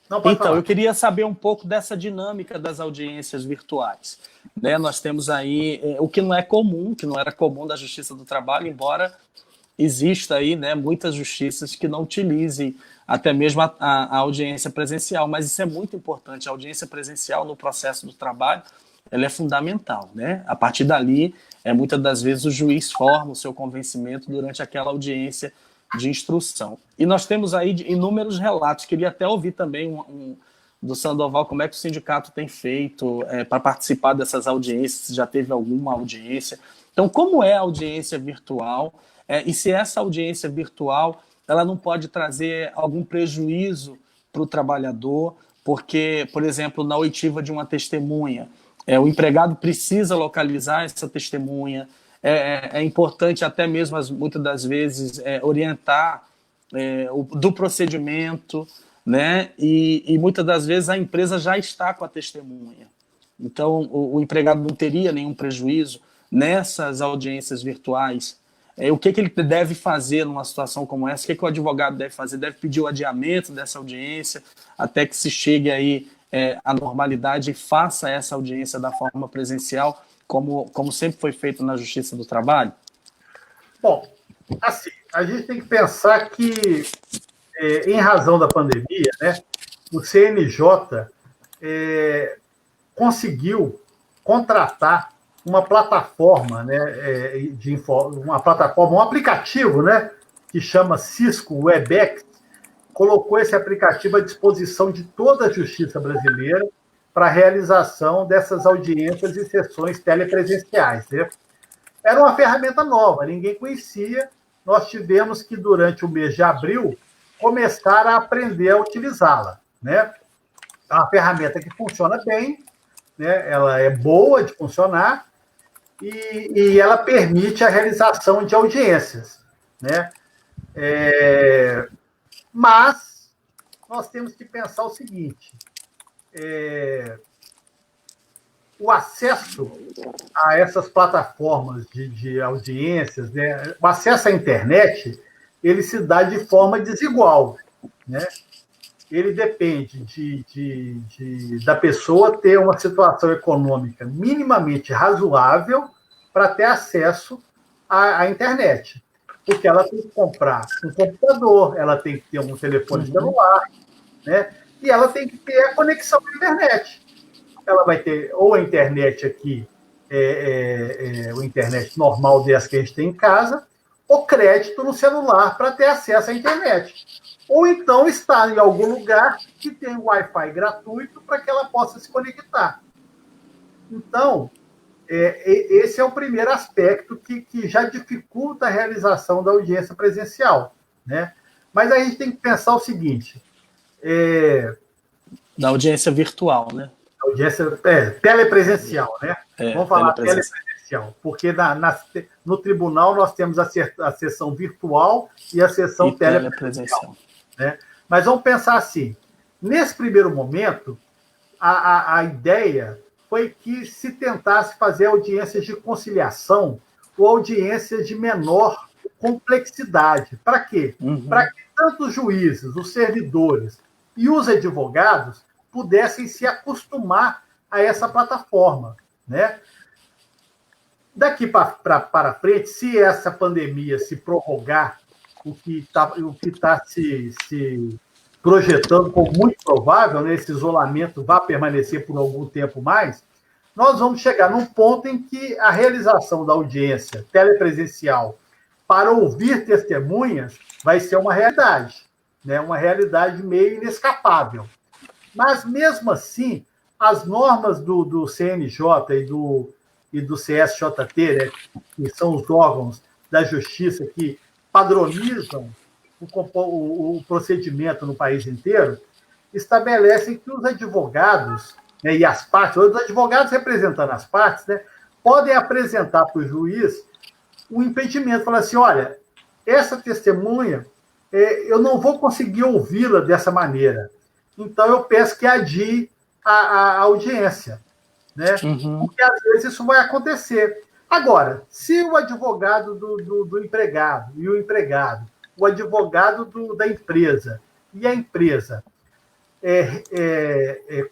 Não, então, falar. Eu queria saber um pouco dessa dinâmica das audiências virtuais. Né? Nós temos aí o que não é comum, que não era comum da Justiça do Trabalho, embora exista aí, né, muitas justiças que não utilizem até mesmo a audiência presencial, mas isso é muito importante. A audiência presencial no processo do trabalho, ela é fundamental, né? A partir dali, muitas das vezes o juiz forma o seu convencimento durante aquela audiência de instrução. E nós temos aí inúmeros relatos. Queria até ouvir também do Sandoval como é que o sindicato tem feito para participar dessas audiências, se já teve alguma audiência. Então, como é a audiência virtual? E se essa audiência virtual ela não pode trazer algum prejuízo para o trabalhador, porque, por exemplo, na oitiva de uma testemunha, o empregado precisa localizar essa testemunha, é importante até mesmo, muitas das vezes, orientar do procedimento, né? E muitas das vezes a empresa já está com a testemunha. Então, o empregado não teria nenhum prejuízo nessas audiências virtuais. O que ele deve fazer numa situação como essa? O que o advogado deve fazer? Deve pedir o adiamento dessa audiência até que se chegue aí à normalidade e faça essa audiência da forma presencial, como sempre foi feito na Justiça do Trabalho? Bom, assim, a gente tem que pensar que, em razão da pandemia, né, o CNJ conseguiu contratar uma plataforma, né, um aplicativo, né, que chama Cisco Webex, colocou esse aplicativo à disposição de toda a Justiça brasileira para a realização dessas audiências e sessões telepresenciais, né? Era uma ferramenta nova, ninguém conhecia. Nós tivemos que, durante o mês de abril, começar a aprender a utilizá-la, né? É uma ferramenta que funciona bem, né? Ela é boa de funcionar, e ela permite a realização de audiências, né? Mas nós temos que pensar o seguinte: o acesso a essas plataformas de audiências, né? O acesso à internet, ele se dá de forma desigual, né? Ele depende da pessoa ter uma situação econômica minimamente razoável para ter acesso à internet. Porque ela tem que comprar um computador, ela tem que ter um telefone celular, né? E ela tem que ter a conexão à internet. Ela vai ter ou a internet aqui, a internet normal dessa que a gente tem em casa, o crédito no celular para ter acesso à internet. Ou então estar em algum lugar que tem Wi-Fi gratuito para que ela possa se conectar. Então, esse é o primeiro aspecto que já dificulta a realização da audiência presencial, né? Mas a gente tem que pensar o seguinte... Da audiência virtual, né? Audiência telepresencial, né? Vamos falar telepresencial, porque no tribunal nós temos a sessão virtual e a sessão telepresencial. Né? Mas vamos pensar assim, nesse primeiro momento, a ideia foi que se tentasse fazer audiências de conciliação ou audiências de menor complexidade. Para quê? Para que tanto os juízes, os servidores e os advogados pudessem se acostumar a essa plataforma, né? Daqui para frente, se essa pandemia se prorrogar, o que está se projetando como muito provável, né, esse isolamento vai permanecer por algum tempo mais, nós vamos chegar num ponto em que a realização da audiência telepresencial para ouvir testemunhas vai ser uma realidade, né, uma realidade meio inescapável. Mas, mesmo assim, as normas do CNJ e do CSJT, né, que são os órgãos da justiça que padronizam o procedimento no país inteiro, estabelecem que os advogados, né, e as partes, os advogados representando as partes, né, podem apresentar para o juiz um impedimento, falar assim, olha, essa testemunha, eu não vou conseguir ouvi-la dessa maneira. Então, eu peço que adie a audiência, né? Porque, às vezes, isso vai acontecer. Agora, se o advogado do empregado e o empregado, o advogado da empresa e a empresa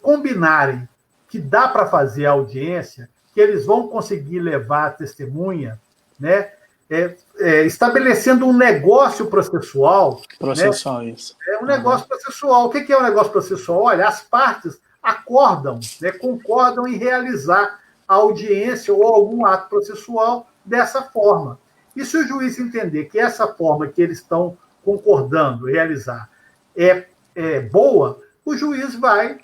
combinarem que dá para fazer a audiência, que eles vão conseguir levar a testemunha, né? Estabelecendo um negócio processual. Processual, né? Isso. Um negócio processual. O que é um negócio processual? Olha, as partes acordam, né, concordam em realizar a audiência ou algum ato processual dessa forma. E se o juiz entender que essa forma que eles estão concordando em realizar é boa, o juiz vai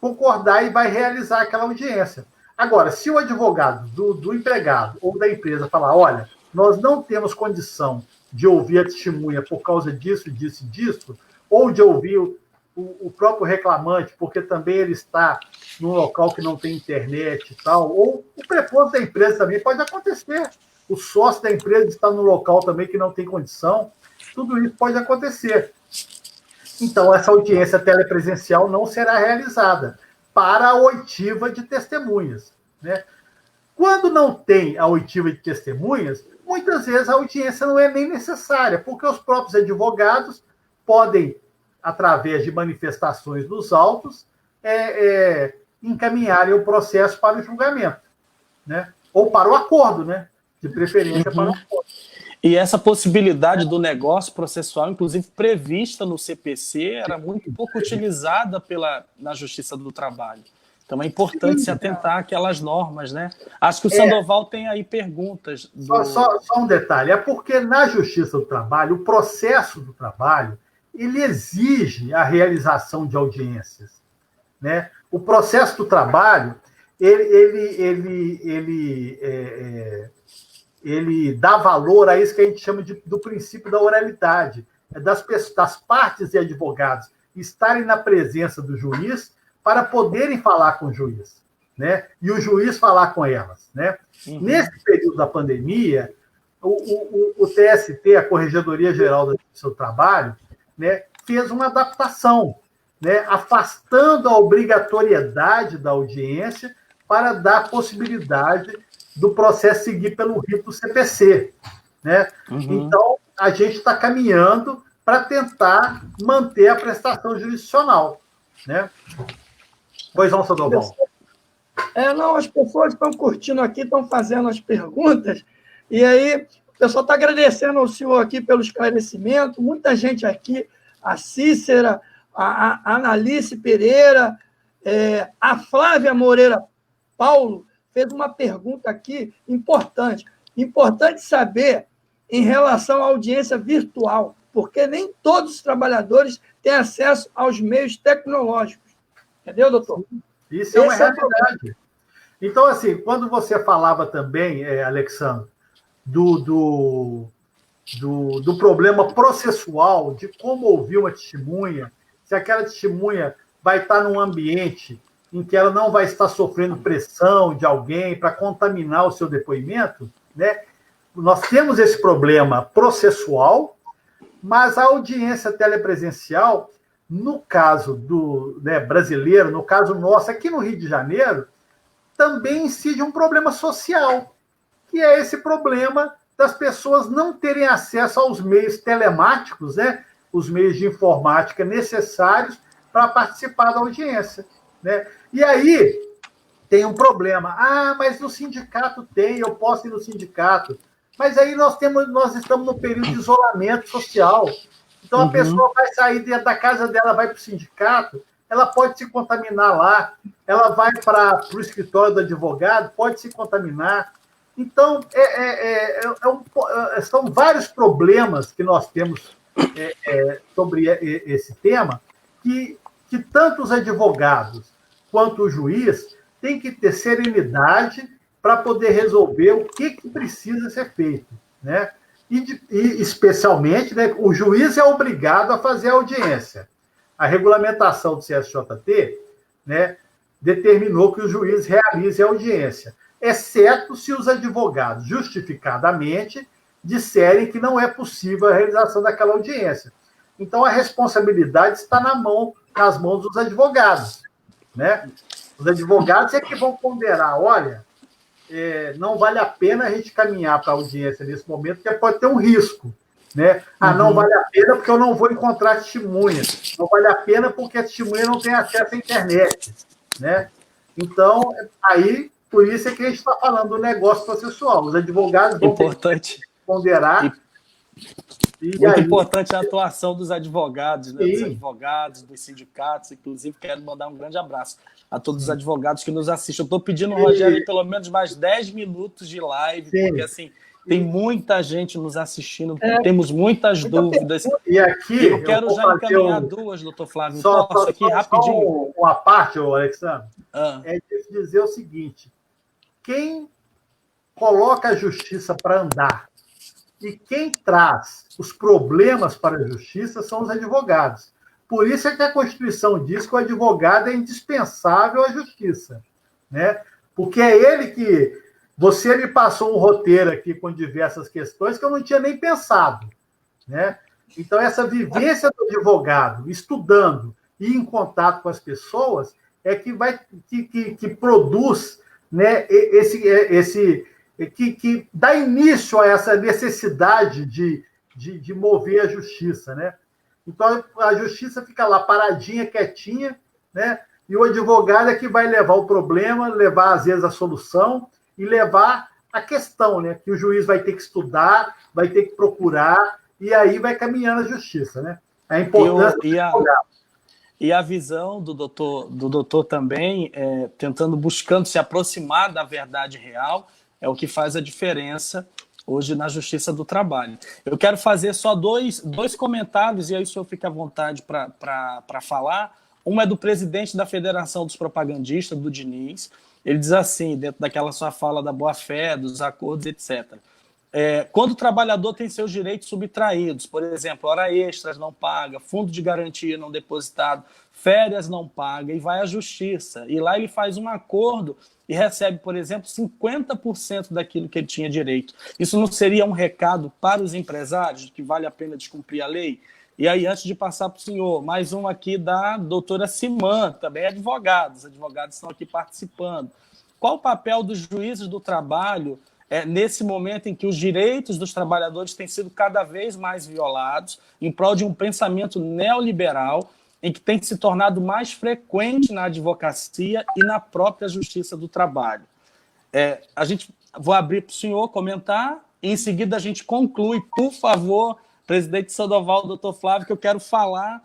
concordar e vai realizar aquela audiência. Agora, se o advogado do empregado ou da empresa falar, olha, nós não temos condição de ouvir a testemunha por causa disso, disso e disso, ou de ouvir o próprio reclamante, porque também ele está num local que não tem internet e tal, ou o preposto da empresa também pode acontecer. O sócio da empresa está num local também que não tem condição. Tudo isso pode acontecer. Então, essa audiência telepresencial não será realizada para a oitiva de testemunhas, né? Quando não tem a oitiva de testemunhas, muitas vezes a audiência não é nem necessária, porque os próprios advogados podem, através de manifestações dos autos, encaminharem o processo para o julgamento, né? Ou para o acordo, né? De preferência para o acordo. E essa possibilidade do negócio processual, inclusive prevista no CPC, era muito pouco utilizada na Justiça do Trabalho. Então é importante se atentar àquelas normas, né? Acho que o Sandoval tem aí perguntas. Só um detalhe, é porque na Justiça do Trabalho, o processo do trabalho, ele exige a realização de audiências, né? O processo do trabalho, ele dá valor a isso que a gente chama do princípio da oralidade, das partes e advogados estarem na presença do juiz para poderem falar com o juiz, né? E o juiz falar com elas, né? Nesse período da pandemia, o TST, a Corregedoria Geral da Justiça do Trabalho, né, fez uma adaptação, né, afastando a obrigatoriedade da audiência para dar possibilidade do processo seguir pelo rito CPC, né? Então, a gente está caminhando para tentar manter a prestação jurisdicional, né? Pois não, Sandoval. Não, as pessoas estão curtindo aqui, estão fazendo as perguntas, e aí o pessoal está agradecendo ao senhor aqui pelo esclarecimento, muita gente aqui, a Cícera, a Analice Pereira, a Flávia Moreira Paulo, fez uma pergunta aqui importante. Importante saber em relação à audiência virtual, porque nem todos os trabalhadores têm acesso aos meios tecnológicos. Entendeu, doutor? Isso é uma realidade. Então, assim, quando você falava também, Alexandre, do problema processual, de como ouvir uma testemunha, se aquela testemunha vai estar num ambiente em que ela não vai estar sofrendo pressão de alguém para contaminar o seu depoimento, né? Nós temos esse problema processual, mas a audiência telepresencial, no caso brasileiro, no caso nosso, aqui no Rio de Janeiro, também incide um problema social, que é esse problema das pessoas não terem acesso aos meios telemáticos, né? Os meios de informática necessários para participar da audiência, né? E aí tem um problema. Ah, mas no sindicato tem, eu posso ir no sindicato. Mas aí nós estamos no período de isolamento social. Então, a pessoa vai sair dentro da casa dela, vai para o sindicato, ela pode se contaminar lá, ela vai para o escritório do advogado, pode se contaminar. Então, são vários problemas que nós temos sobre esse tema, que tanto os advogados quanto o juiz têm que ter serenidade para poder resolver o que precisa ser feito, né? E especialmente, né, o juiz é obrigado a fazer a audiência. A regulamentação do CSJT, né, determinou que o juiz realize a audiência, exceto se os advogados, justificadamente, disserem que não é possível a realização daquela audiência. Então, a responsabilidade está nas mãos dos advogados, né? Os advogados é que vão ponderar, olha, não vale a pena a gente caminhar para a audiência nesse momento, porque pode ter um risco, né? Não vale a pena porque eu não vou encontrar testemunha, não vale a pena porque a testemunha não tem acesso à internet, né? Então, aí, por isso é que a gente está falando do negócio processual. Os advogados vão ter que ponderar. Muito importante a atuação dos advogados, né? Dos advogados, dos sindicatos. Inclusive, quero mandar um grande abraço a todos os advogados que nos assistem. Eu estou pedindo, Rogério, pelo menos mais 10 minutos de live, porque assim, tem muita gente nos assistindo, temos muitas dúvidas. E aqui eu quero já encaminhar duas, doutor Flávio. Posso aqui rapidinho? Uma parte, Alexandre, é dizer o seguinte: quem coloca a justiça para andar e quem traz os problemas para a justiça são os advogados. Por isso é que a Constituição diz que o advogado é indispensável à justiça, né? Porque é ele que... Você me passou um roteiro aqui com diversas questões que eu não tinha nem pensado, né? Então, essa vivência do advogado, estudando e em contato com as pessoas, é que que produz, né, que dá início a essa necessidade de mover a justiça, né? Então, a justiça fica lá paradinha, quietinha, né? E o advogado é que vai levar o problema, levar, às vezes, a solução e levar a questão, né? Que o juiz vai ter que estudar, vai ter que procurar, e aí vai caminhando a justiça, né? A importância do advogado. E a visão do doutor também, buscando se aproximar da verdade real, é o que faz a diferença hoje na Justiça do Trabalho. Eu quero fazer só dois comentários, e aí o senhor fica à vontade para falar. Um é do presidente da Federação dos Propagandistas, do Diniz. Ele diz assim, dentro daquela sua fala da boa-fé, dos acordos, etc. Quando o trabalhador tem seus direitos subtraídos, por exemplo, hora extras não paga, fundo de garantia não depositado, férias não paga, e vai à justiça. E lá ele faz um acordo e recebe, por exemplo, 50% daquilo que ele tinha direito. Isso não seria um recado para os empresários de que vale a pena descumprir a lei? E aí, antes de passar para o senhor, mais um aqui da doutora Simã, também advogada. Os advogados estão aqui participando. Qual o papel dos juízes do trabalho nesse momento em que os direitos dos trabalhadores têm sido cada vez mais violados, em prol de um pensamento neoliberal, em que tem se tornado mais frequente na advocacia e na própria Justiça do Trabalho? Vou abrir para o senhor comentar, e em seguida a gente conclui. Por favor, presidente Sandoval, doutor Flávio, que eu quero falar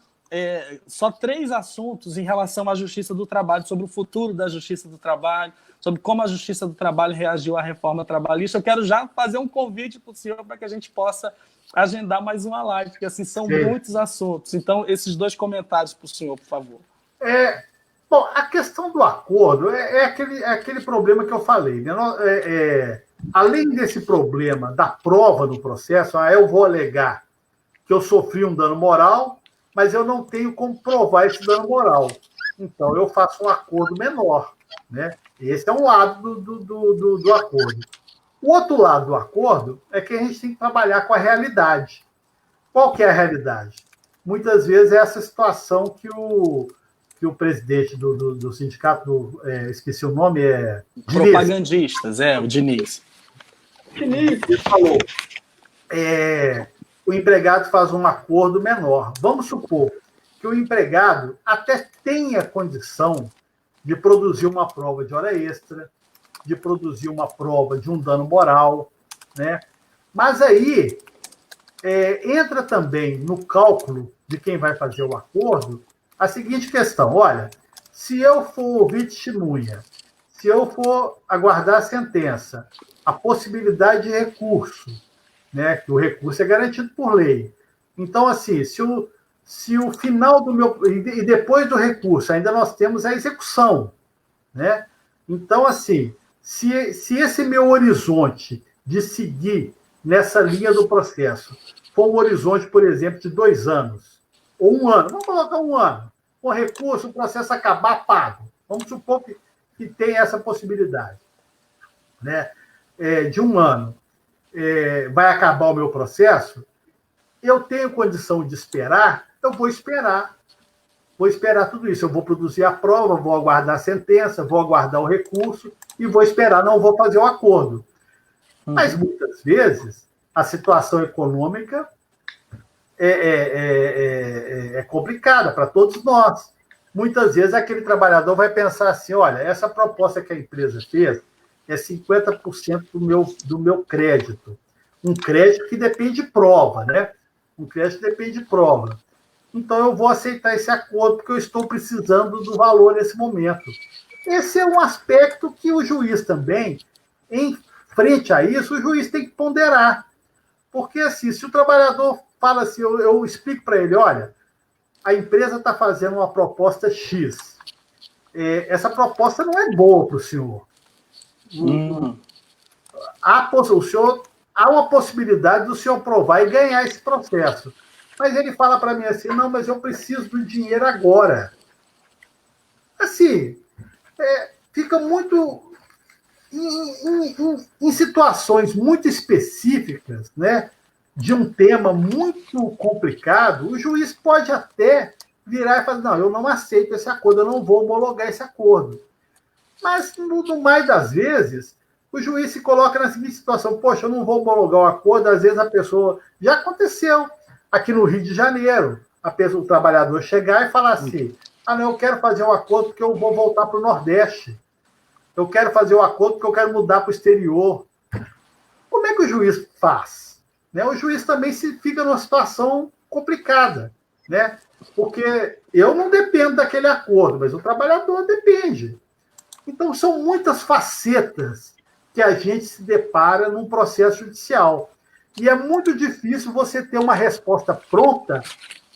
só 3 assuntos em relação à Justiça do Trabalho, sobre o futuro da Justiça do Trabalho, sobre como a Justiça do Trabalho reagiu à reforma trabalhista. Eu quero já fazer um convite para o senhor para que a gente possa agendar mais uma live, porque assim, são muitos assuntos. Então, esses 2 comentários para o senhor, por favor. Bom, a questão do acordo é aquele problema que eu falei, né? Além desse problema da prova do processo, eu vou alegar que eu sofri um dano moral, mas eu não tenho como provar esse dano moral. Então, eu faço um acordo menor, né? Esse é um lado do acordo. O outro lado do acordo é que a gente tem que trabalhar com a realidade. Qual que é a realidade? Muitas vezes é essa situação que o presidente do sindicato, esqueci o nome, Propagandistas, o Diniz. Ele falou, o empregado faz um acordo menor. Vamos supor que o empregado até tenha condição de produzir uma prova de hora extra, de produzir uma prova de um dano moral, né? Mas aí entra também no cálculo de quem vai fazer o acordo a seguinte questão: olha, se eu for ouvir testemunha, se eu for aguardar a sentença, a possibilidade de recurso, né, que o recurso é garantido por lei. Então, assim, se o final do meu... E depois do recurso, ainda nós temos a execução, né? Então, assim, se esse meu horizonte de seguir nessa linha do processo for um horizonte, por exemplo, de 2 anos, ou 1 ano, vamos colocar 1 ano, com recurso, o processo acabar pago. Vamos supor que tem essa possibilidade, né? De 1 ano, vai acabar o meu processo, eu tenho condição de esperar, eu vou esperar. Vou esperar tudo isso. Eu vou produzir a prova, vou aguardar a sentença, vou aguardar o recurso e vou esperar, não vou fazer o acordo. Mas, muitas vezes, a situação econômica é complicada para todos nós. Muitas vezes, aquele trabalhador vai pensar assim, olha, essa proposta que a empresa fez é 50% do meu crédito. Um crédito que depende de prova, né? Um crédito que depende de prova. Então, eu vou aceitar esse acordo porque eu estou precisando do valor nesse momento. Esse é um aspecto que o juiz também, em frente a isso, o juiz tem que ponderar. Porque, assim, se o trabalhador fala assim, eu explico para ele, olha, a empresa está fazendo uma proposta X. Essa proposta não é boa para o senhor. Há uma possibilidade do senhor provar e ganhar esse processo. Mas ele fala para mim assim, não, mas eu preciso do dinheiro agora. Assim, fica muito... Em situações muito específicas, né, de um tema muito complicado, o juiz pode até virar e falar, não, eu não aceito esse acordo, eu não vou homologar esse acordo. Mas, no mais das vezes, o juiz se coloca na seguinte situação, poxa, eu não vou homologar o acordo, às vezes a pessoa... Já aconteceu aqui no Rio de Janeiro, o trabalhador chegar e falar assim, não, eu quero fazer um acordo porque eu vou voltar para o Nordeste. Eu quero fazer um acordo porque eu quero mudar para o exterior. Como é que o juiz faz? Né? O juiz também fica numa situação complicada, né? Porque eu não dependo daquele acordo, mas o trabalhador depende. Então, são muitas facetas que a gente se depara num processo judicial. E é muito difícil você ter uma resposta pronta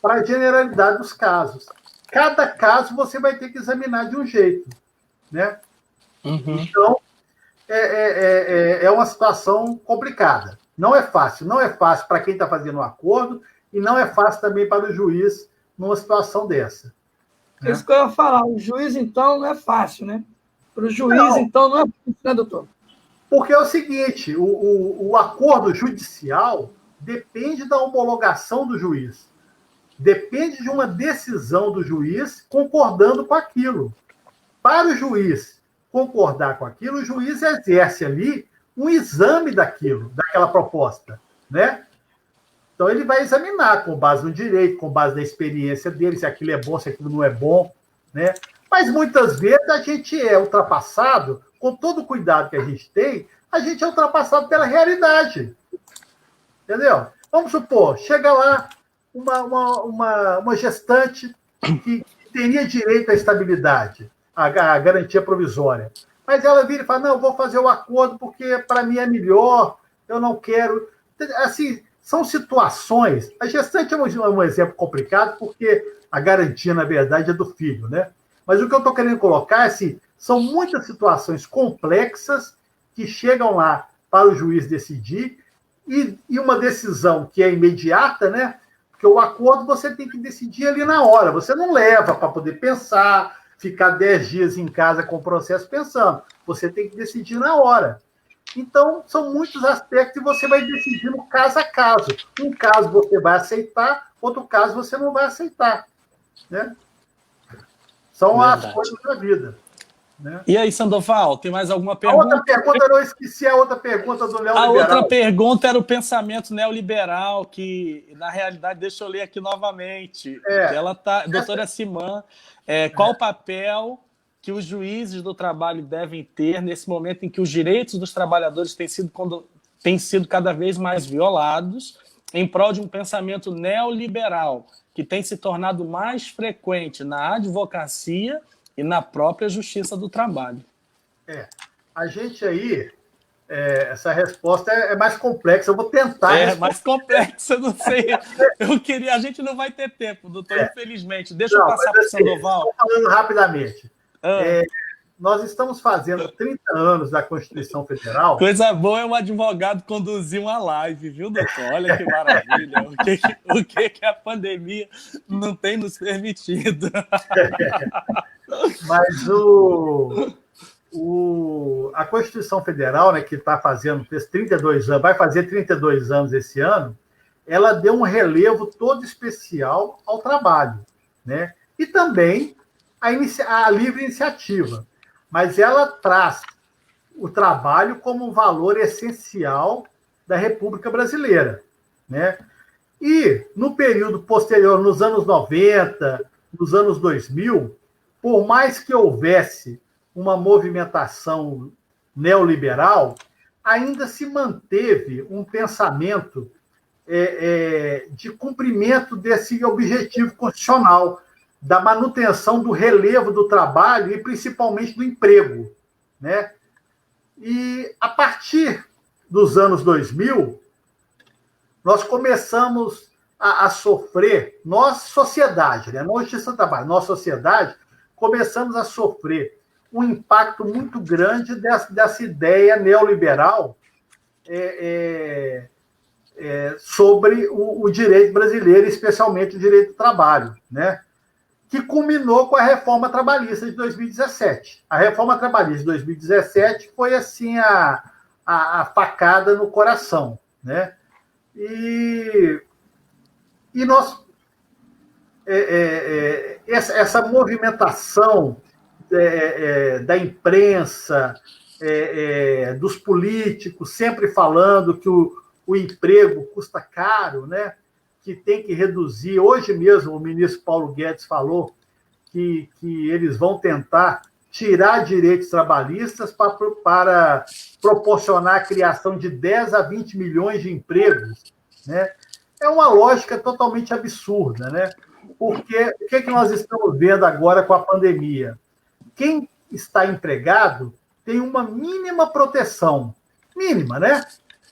para a generalidade dos casos. Cada caso você vai ter que examinar de um jeito, né? Então, é uma situação complicada. Não é fácil para quem está fazendo um acordo e não é fácil também para o juiz numa situação dessa. Né? Isso que eu ia falar, o juiz, então, não é fácil, né? Para o juiz, então, não é fácil, né, doutor? Porque é o seguinte, o acordo judicial depende da homologação do juiz. Depende de uma decisão do juiz concordando com aquilo. Para o juiz concordar com aquilo, o juiz exerce ali um exame daquela proposta, né? Então, ele vai examinar com base no direito, com base na experiência dele, se aquilo é bom, se aquilo não é bom, né? Mas, muitas vezes, a gente é ultrapassado, com todo o cuidado que a gente tem, a gente é ultrapassado pela realidade. Entendeu? Vamos supor, chega lá, uma gestante que teria direito à estabilidade, à garantia provisória. Mas ela vira e fala, não, eu vou fazer o acordo porque para mim é melhor, eu não quero... Assim, são situações... A gestante é um exemplo complicado porque a garantia, na verdade, é do filho, né? Mas o que eu estou querendo colocar é assim, são muitas situações complexas que chegam lá para o juiz decidir e uma decisão que é imediata, né? Porque o acordo você tem que decidir ali na hora. Você não leva para poder pensar, ficar 10 dias em casa com o processo pensando. Você tem que decidir na hora. Então, são muitos aspectos e você vai decidir no caso a caso. Um caso você vai aceitar, outro caso você não vai aceitar. Né? São Verdade. As coisas da vida. Né? E aí, Sandoval, tem mais alguma pergunta? A outra pergunta, eu esqueci a outra pergunta do neoliberal. A outra pergunta era o pensamento neoliberal, que, na realidade, deixa eu ler aqui novamente. Ela tá, doutora Simã, qual o papel que os juízes do trabalho devem ter nesse momento em que os direitos dos trabalhadores têm sido cada vez mais violados em prol de um pensamento neoliberal que tem se tornado mais frequente na advocacia e na própria justiça do trabalho? A gente aí, essa resposta é mais complexa, eu vou tentar responder. Mais complexa, eu não sei. A gente não vai ter tempo, doutor, infelizmente. Deixa eu passar para o Sandoval. Estou falando rapidamente. Nós estamos fazendo 30 anos da Constituição Federal. Coisa boa é um advogado conduzir uma live, viu, doutor? Olha que maravilha. O que a pandemia não tem nos permitido. Mas a Constituição Federal, né, que fez 32 anos, vai fazer 32 anos esse ano, ela deu um relevo todo especial ao trabalho, né? E também a livre iniciativa. Mas ela traz o trabalho como um valor essencial da República Brasileira, né? E no período posterior, nos anos 90, nos anos 2000, por mais que houvesse uma movimentação neoliberal, ainda se manteve um pensamento de cumprimento desse objetivo constitucional, da manutenção do relevo do trabalho e principalmente do emprego. Né? E a partir dos anos 2000, nós começamos a sofrer, sociedade, né? Não justiça do trabalho, nossa sociedade, começamos a sofrer um impacto muito grande dessa ideia neoliberal sobre o direito brasileiro, especialmente o direito do trabalho, né? Que culminou com a reforma trabalhista de 2017. A reforma trabalhista de 2017 foi assim a facada no coração, né? E nós essa movimentação da imprensa, dos políticos, sempre falando que o emprego custa caro, né? Que tem que reduzir. Hoje mesmo o ministro Paulo Guedes falou que eles vão tentar tirar direitos trabalhistas para proporcionar a criação de 10 a 20 milhões de empregos. Né? É uma lógica totalmente absurda, né? Porque o que nós estamos vendo agora com a pandemia? Quem está empregado tem uma mínima proteção. Mínima, né?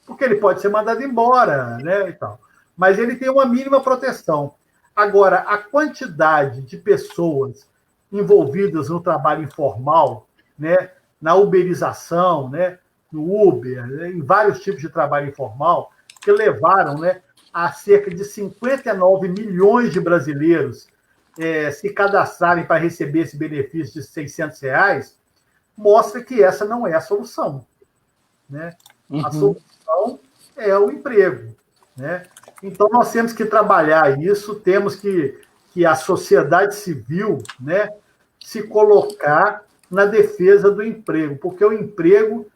Porque ele pode ser mandado embora, né? E tal. Mas ele tem uma mínima proteção. Agora, a quantidade de pessoas envolvidas no trabalho informal, né, na uberização, né, no Uber, né, em vários tipos de trabalho informal, que levaram, né, a cerca de 59 milhões de brasileiros se cadastrarem para receber esse benefício de R$600, mostra que essa não é a solução. Né? A solução é o emprego. Né? Então, nós temos que trabalhar isso, temos que a sociedade civil, né, se colocar na defesa do emprego, porque o emprego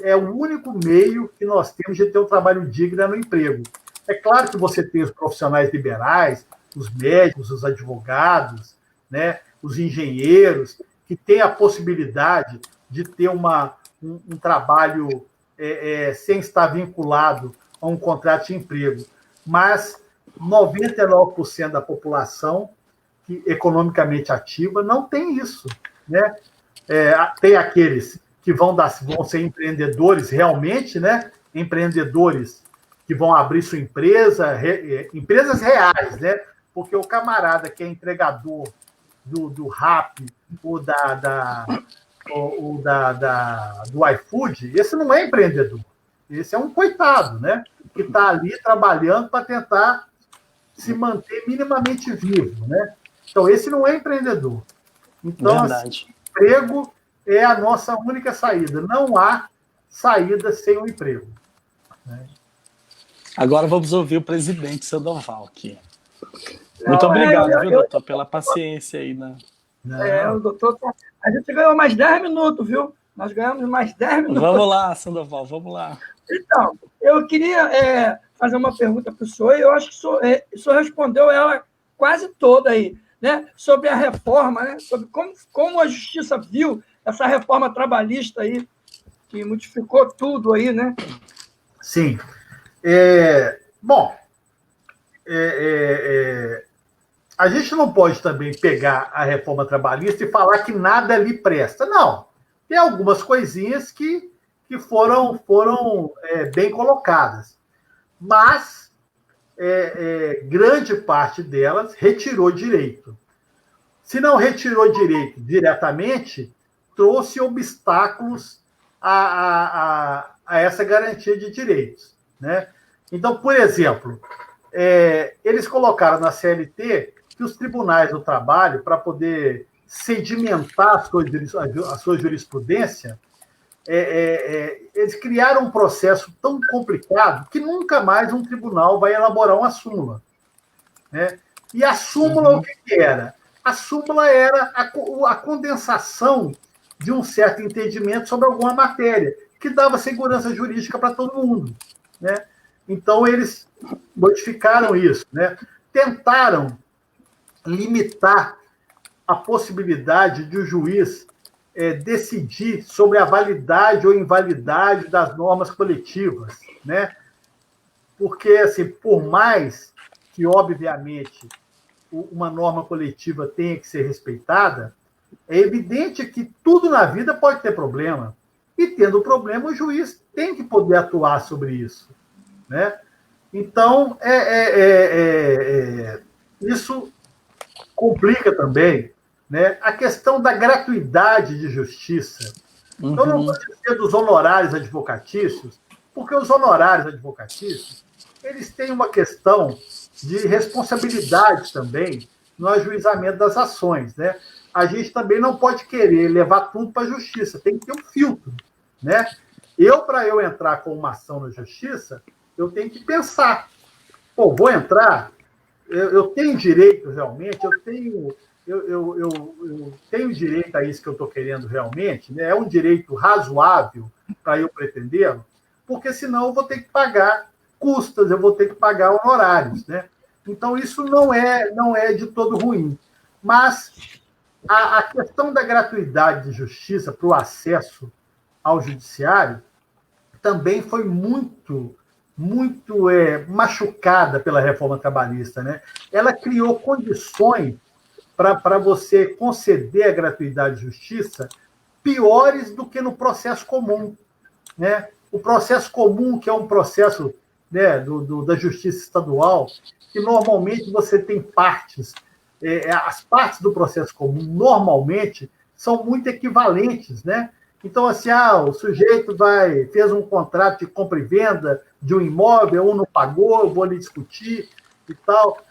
é o único meio que nós temos de ter um trabalho digno no emprego. É claro que você tem os profissionais liberais, os médicos, os advogados, né, os engenheiros, que têm a possibilidade de ter um trabalho sem estar vinculado a um contrato de emprego. Mas 99% da população economicamente ativa não tem isso, né? Tem aqueles que vão ser empreendedores realmente, né? Empreendedores que vão abrir sua empresa, empresas reais, né? Porque o camarada que é entregador do Rappi ou do iFood, esse não é empreendedor. Esse é um coitado, né? Que está ali trabalhando para tentar se manter minimamente vivo, né? Então, esse não é empreendedor. Então, assim, emprego é a nossa única saída. Não há saída sem o emprego. Né? Agora vamos ouvir o presidente Sandoval aqui. Muito obrigado, viu, doutor, pela paciência aí. Né? O doutor... A gente ganhou mais 10 minutos, viu? Nós ganhamos mais 10 minutos. Vamos lá, Sandoval, vamos lá. Então, eu queria fazer uma pergunta para o senhor, e eu acho que o senhor respondeu ela quase toda aí, né? Sobre a reforma, né? Sobre como a Justiça viu essa reforma trabalhista aí, que modificou tudo aí, né? Sim. Bom, a gente não pode também pegar a reforma trabalhista e falar que nada lhe presta. Não. Tem algumas coisinhas que foram bem colocadas. Mas grande parte delas retirou direito. Se não retirou direito diretamente, trouxe obstáculos a essa garantia de direitos. Né? Então, por exemplo, eles colocaram na CLT que os tribunais do trabalho, para poder sedimentar a sua jurisprudência, eles criaram um processo tão complicado que nunca mais um tribunal vai elaborar uma súmula. Né? E a súmula, o que era? A súmula era a condensação de um certo entendimento sobre alguma matéria, que dava segurança jurídica para todo mundo. Né? Então, eles modificaram isso. Né? Tentaram limitar a possibilidade de o juiz decidir sobre a validade ou invalidade das normas coletivas, né? Porque, assim, por mais que, obviamente, uma norma coletiva tenha que ser respeitada, é evidente que tudo na vida pode ter problema. E, tendo problema, o juiz tem que poder atuar sobre isso, né? Então, isso complica também, né, a questão da gratuidade de justiça. Eu não vou dizer dos honorários advocatícios, porque os honorários advocatícios eles têm uma questão de responsabilidade também no ajuizamento das ações. Né? A gente também não pode querer levar tudo para a justiça, tem que ter um filtro. Né? Para eu entrar com uma ação na justiça, eu tenho que pensar, vou entrar, eu tenho direito realmente, eu tenho direito a isso que eu estou querendo realmente, né? É um direito razoável para eu pretendê-lo, porque senão eu vou ter que pagar custas, eu vou ter que pagar honorários. Né? Então, isso não é de todo ruim. Mas a questão da gratuidade de justiça para o acesso ao judiciário também foi muito machucada pela reforma trabalhista. Né? Ela criou condições para você conceder a gratuidade de justiça piores do que no processo comum. Né? O processo comum, que é um processo, né, da justiça estadual, que normalmente você tem partes. As partes do processo comum, normalmente, são muito equivalentes. Né? Então, assim, o sujeito fez um contrato de compra e venda de um imóvel, não pagou, eu vou ali discutir e tal.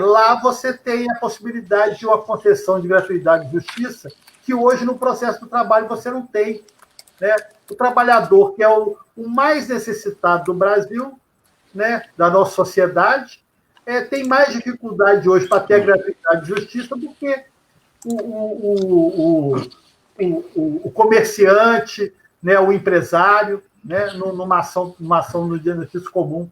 Lá você tem a possibilidade de uma concessão de gratuidade de justiça, que hoje, no processo do trabalho, você não tem. Né? O trabalhador, que é o mais necessitado do Brasil, né, da nossa sociedade, tem mais dificuldade hoje para ter a gratuidade de justiça do que o comerciante, né, o empresário, né, numa ação no benefício comum.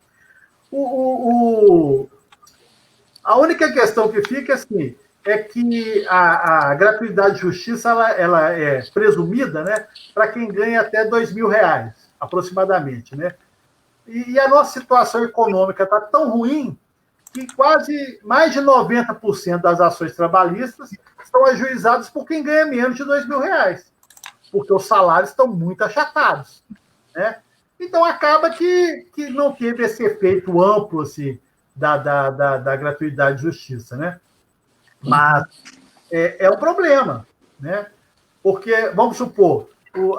A única questão que fica assim, é que a gratuidade de justiça ela é presumida, né, para quem ganha até R$2.000, aproximadamente. Né? E a nossa situação econômica está tão ruim que quase mais de 90% das ações trabalhistas estão ajuizadas por quem ganha menos de R$2.000, porque os salários estão muito achatados, né? Então, acaba que não teve esse efeito amplo assim, da gratuidade de justiça, né? Mas é um problema, né? Porque, vamos supor,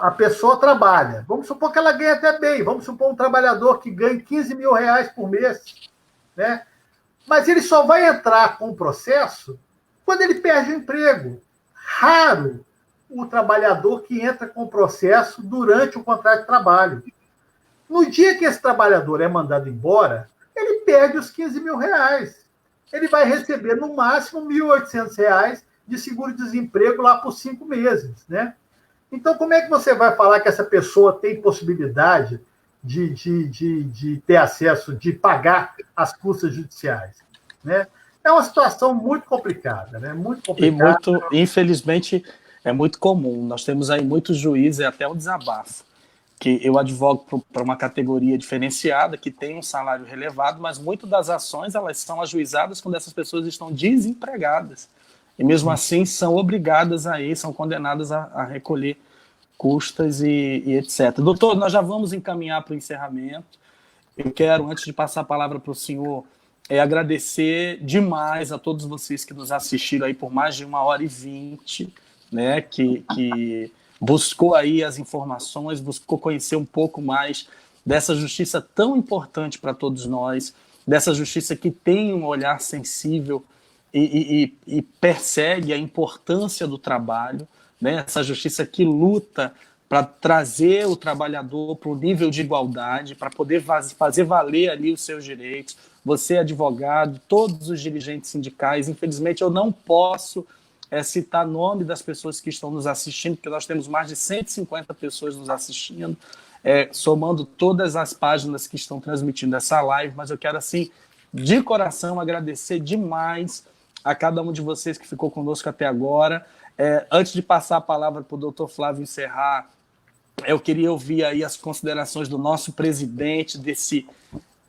a pessoa trabalha, vamos supor que ela ganha até bem, vamos supor um trabalhador que ganha R$15.000 por mês, né? Mas ele só vai entrar com o processo quando ele perde o emprego. Raro o trabalhador que entra com o processo durante o contrato de trabalho. No dia que esse trabalhador é mandado embora, ele perde os R$15.000. Ele vai receber, no máximo, R$1.800 de seguro-desemprego lá por 5 meses, né? Então, como é que você vai falar que essa pessoa tem possibilidade de ter acesso, de pagar as custas judiciais, né? É uma situação muito complicada, né? Muito complicada. E infelizmente, é muito comum. Nós temos aí muitos juízes, é até um desabafo, que eu advogo para uma categoria diferenciada, que tem um salário relevado, mas muitas das ações elas são ajuizadas quando essas pessoas estão desempregadas. E mesmo assim são obrigadas a ir, são condenadas a recolher custas e etc. Doutor, nós já vamos encaminhar para o encerramento. Eu quero, antes de passar a palavra para o senhor, agradecer demais a todos vocês que nos assistiram aí por mais de 1h20, né, que buscou aí as informações, buscou conhecer um pouco mais dessa justiça tão importante para todos nós, dessa justiça que tem um olhar sensível e persegue a importância do trabalho, né? Essa justiça que luta para trazer o trabalhador para o nível de igualdade, para poder fazer valer ali os seus direitos. Você, advogado, todos os dirigentes sindicais, infelizmente eu não posso citar nome das pessoas que estão nos assistindo, porque nós temos mais de 150 pessoas nos assistindo, somando todas as páginas que estão transmitindo essa live, mas eu quero, assim, de coração, agradecer demais a cada um de vocês que ficou conosco até agora. Antes de passar a palavra para o doutor Flávio encerrar, eu queria ouvir aí as considerações do nosso presidente, desse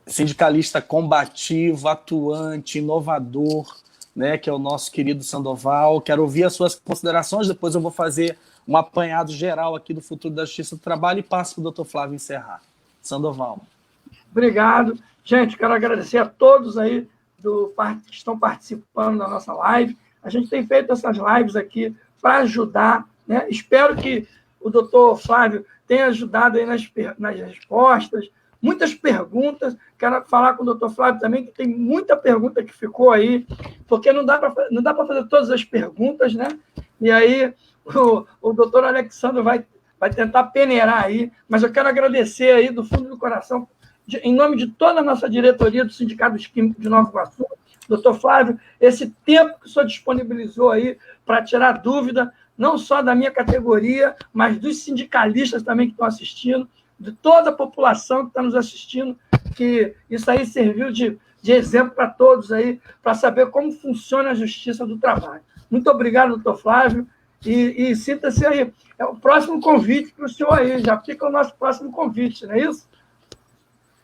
sindicalista combativo, atuante, inovador, né, que é o nosso querido Sandoval. Quero ouvir as suas considerações, depois eu vou fazer um apanhado geral aqui do futuro da Justiça do Trabalho e passo para o doutor Flávio encerrar. Sandoval. Obrigado. Gente, quero agradecer a todos aí que estão participando da nossa live. A gente tem feito essas lives aqui para ajudar, né? Espero que o doutor Flávio tenha ajudado aí nas respostas, muitas perguntas. Quero falar com o doutor Flávio também, que tem muita pergunta que ficou aí, porque não dá para fazer todas as perguntas, né? E aí o doutor Alexandre vai tentar peneirar aí, mas eu quero agradecer aí do fundo do coração, em nome de toda a nossa diretoria do Sindicato dos Químicos de Nova Iguaçu, doutor Flávio, esse tempo que o senhor disponibilizou aí para tirar dúvida, não só da minha categoria, mas dos sindicalistas também que estão assistindo, de toda a população que está nos assistindo, que isso aí serviu de exemplo para todos aí, para saber como funciona a justiça do trabalho. Muito obrigado, doutor Flávio, e sinta-se aí. É o próximo convite para o senhor aí, já fica o nosso próximo convite, não é isso?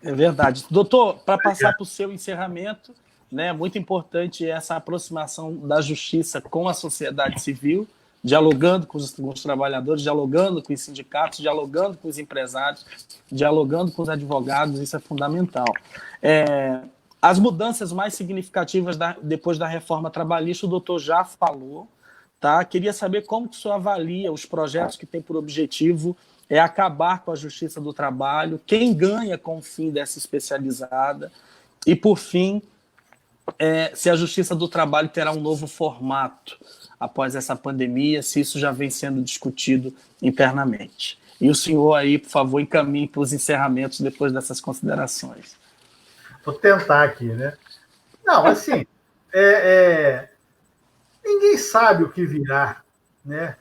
É verdade. Doutor, para passar para o seu encerramento, né, muito importante essa aproximação da justiça com a sociedade civil, dialogando com os trabalhadores, dialogando com os sindicatos, dialogando com os empresários, dialogando com os advogados, isso é fundamental. As mudanças mais significativas depois da reforma trabalhista, o doutor já falou, tá? Queria saber como que o senhor avalia os projetos que têm por objetivo acabar com a justiça do trabalho, quem ganha com o fim dessa especializada, e, por fim, se a justiça do trabalho terá um novo formato após essa pandemia, se isso já vem sendo discutido internamente. E o senhor aí, por favor, encaminhe para os encerramentos depois dessas considerações. Vou tentar aqui, né? Não, assim, ninguém sabe o que virá, né,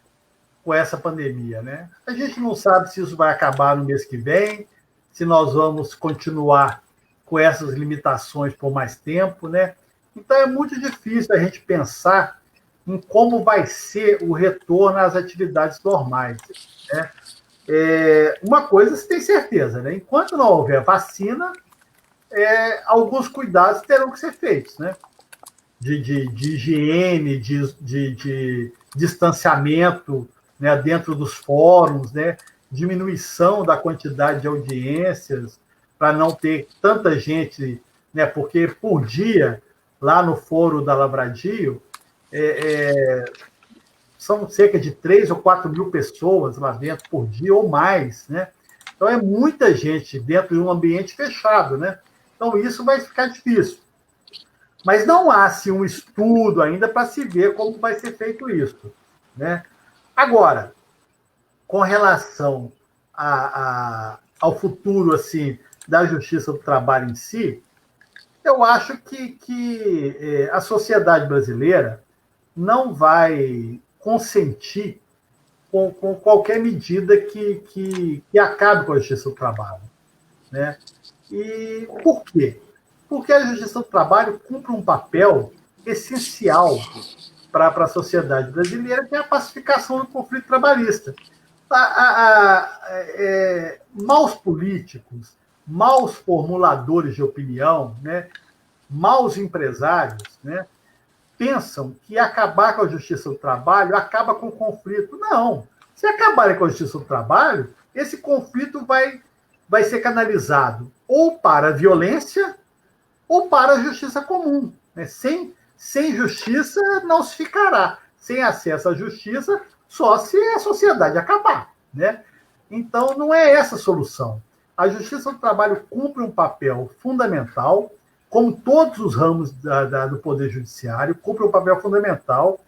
com essa pandemia, né? A gente não sabe se isso vai acabar no mês que vem, se nós vamos continuar com essas limitações por mais tempo, né? Então é muito difícil a gente pensar em como vai ser o retorno às atividades normais, né? Uma coisa você tem certeza, né? Enquanto não houver vacina, alguns cuidados terão que ser feitos, né? De higiene, de distanciamento, né, dentro dos fóruns, né, diminuição da quantidade de audiências, para não ter tanta gente, né, porque por dia, lá no Foro da Lavradio, são cerca de 3 ou 4 mil pessoas lá dentro por dia ou mais, né? Então, é muita gente dentro de um ambiente fechado, né? Então, isso vai ficar difícil. Mas não há assim, um estudo ainda para se ver como vai ser feito isso, né? Agora, com relação ao futuro assim, da justiça do trabalho em si, eu acho que a sociedade brasileira não vai consentir com qualquer medida que acabe com a justiça do trabalho, né? E por quê? Porque a justiça do trabalho cumpre um papel essencial para a sociedade brasileira, que é a pacificação do conflito trabalhista. Maus políticos, maus formuladores de opinião, né, maus empresários, né, pensam que acabar com a justiça do trabalho acaba com o conflito. Não. Se acabarem com a justiça do trabalho, esse conflito vai ser canalizado ou para a violência ou para a justiça comum, né? Sem justiça não se ficará. Sem acesso à justiça, só se a sociedade acabar, né? Então, não é essa a solução. A justiça do trabalho cumpre um papel fundamental, como todos os ramos do Poder Judiciário, cumpre um papel fundamental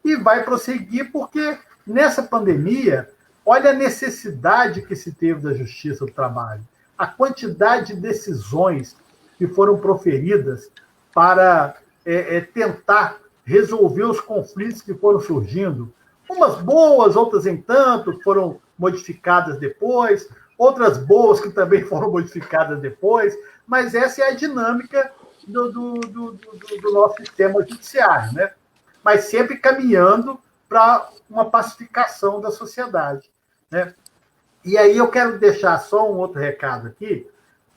e vai prosseguir porque, nessa pandemia, olha a necessidade que se teve da justiça do trabalho, a quantidade de decisões que foram proferidas para tentar resolver os conflitos que foram surgindo. Umas boas, outras em tanto, foram modificadas depois, outras boas que também foram modificadas depois, mas essa é a dinâmica do nosso sistema judiciário, né? Mas sempre caminhando para uma pacificação da sociedade, né? E aí eu quero deixar só um outro recado aqui,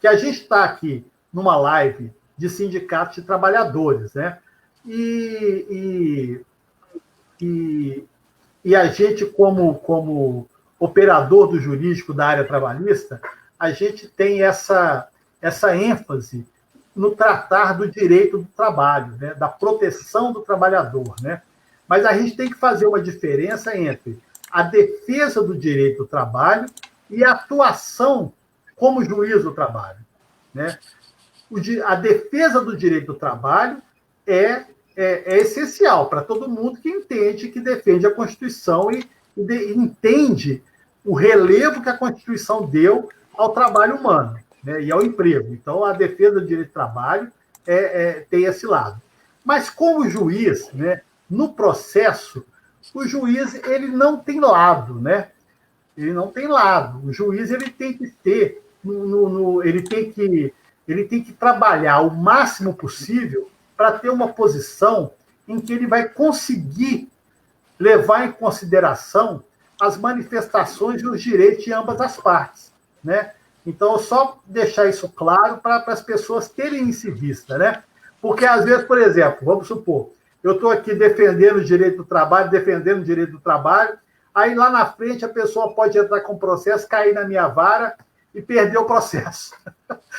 que a gente está aqui numa live de sindicatos de trabalhadores, né? E a gente, como operador do jurídico da área trabalhista, a gente tem essa ênfase no tratar do direito do trabalho, né? Da proteção do trabalhador, né? Mas a gente tem que fazer uma diferença entre a defesa do direito do trabalho e a atuação como juiz do trabalho, né? A defesa do direito do trabalho é essencial para todo mundo que entende, que defende a Constituição e entende o relevo que a Constituição deu ao trabalho humano, né, e ao emprego. Então, a defesa do direito do trabalho tem esse lado. Mas, como juiz, né, no processo, o juiz ele não tem lado, né? Ele não tem lado. O juiz ele tem que ter, ele tem que trabalhar o máximo possível para ter uma posição em que ele vai conseguir levar em consideração as manifestações e os direitos de ambas as partes, né? Então, só deixar isso claro para as pessoas terem isso em vista, né? Porque, às vezes, por exemplo, vamos supor, eu estou aqui defendendo o direito do trabalho, aí lá na frente a pessoa pode entrar com o processo, cair na minha vara e perder o processo.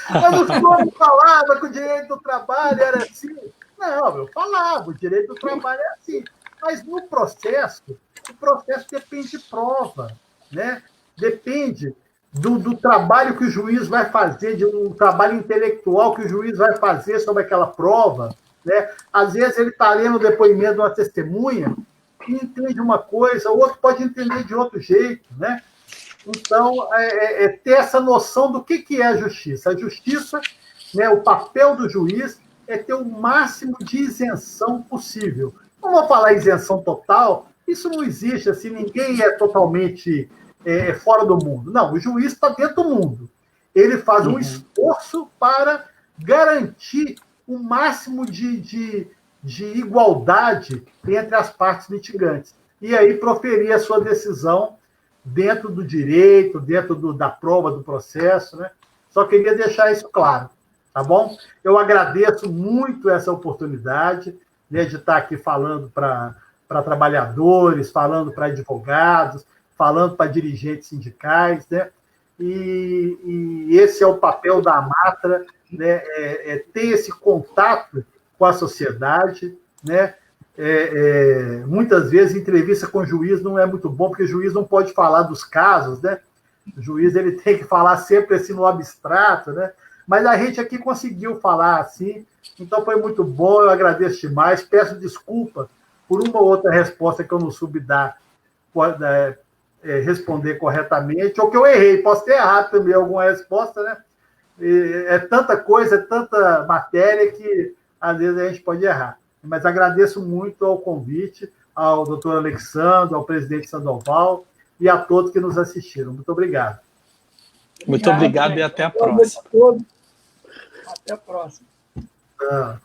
Mas o senhor falava que o direito do trabalho era assim. Não, eu falava, o direito do trabalho é assim. Mas no processo, o processo depende de prova, né? Depende do trabalho que o juiz vai fazer, de um trabalho intelectual que o juiz vai fazer sobre aquela prova, né? Às vezes ele está lendo o depoimento de uma testemunha e entende uma coisa, o outro pode entender de outro jeito, né? Então, ter essa noção do que é a justiça. A justiça, né, o papel do juiz é ter o máximo de isenção possível. Não vou falar isenção total, isso não existe, assim, ninguém é totalmente fora do mundo. Não, o juiz está dentro do mundo. Ele faz um esforço para garantir o máximo de igualdade entre as partes litigantes. E aí proferir a sua decisão dentro do direito, dentro da prova do processo, né? Só queria deixar isso claro. tá bom? Eu agradeço muito essa oportunidade, né, de estar aqui falando para trabalhadores, falando para advogados, falando para dirigentes sindicais, né? E esse é o papel da Amatra, né? Ter esse contato com a sociedade, né? Muitas vezes entrevista com o juiz não é muito bom, porque o juiz não pode falar dos casos, né? O juiz ele tem que falar sempre assim no abstrato, né? Mas a gente aqui conseguiu falar assim, então foi muito bom, eu agradeço demais, peço desculpa por uma ou outra resposta que eu não soube dar, responder corretamente, ou que eu errei, posso ter errado também alguma resposta, né? É tanta coisa, é tanta matéria que às vezes a gente pode errar. Mas agradeço muito ao convite, ao doutor Alexandre, ao presidente Sandoval e a todos que nos assistiram. Muito obrigado. Muito obrigado e até a Boa noite próxima. a todos. Até a próxima. Ah.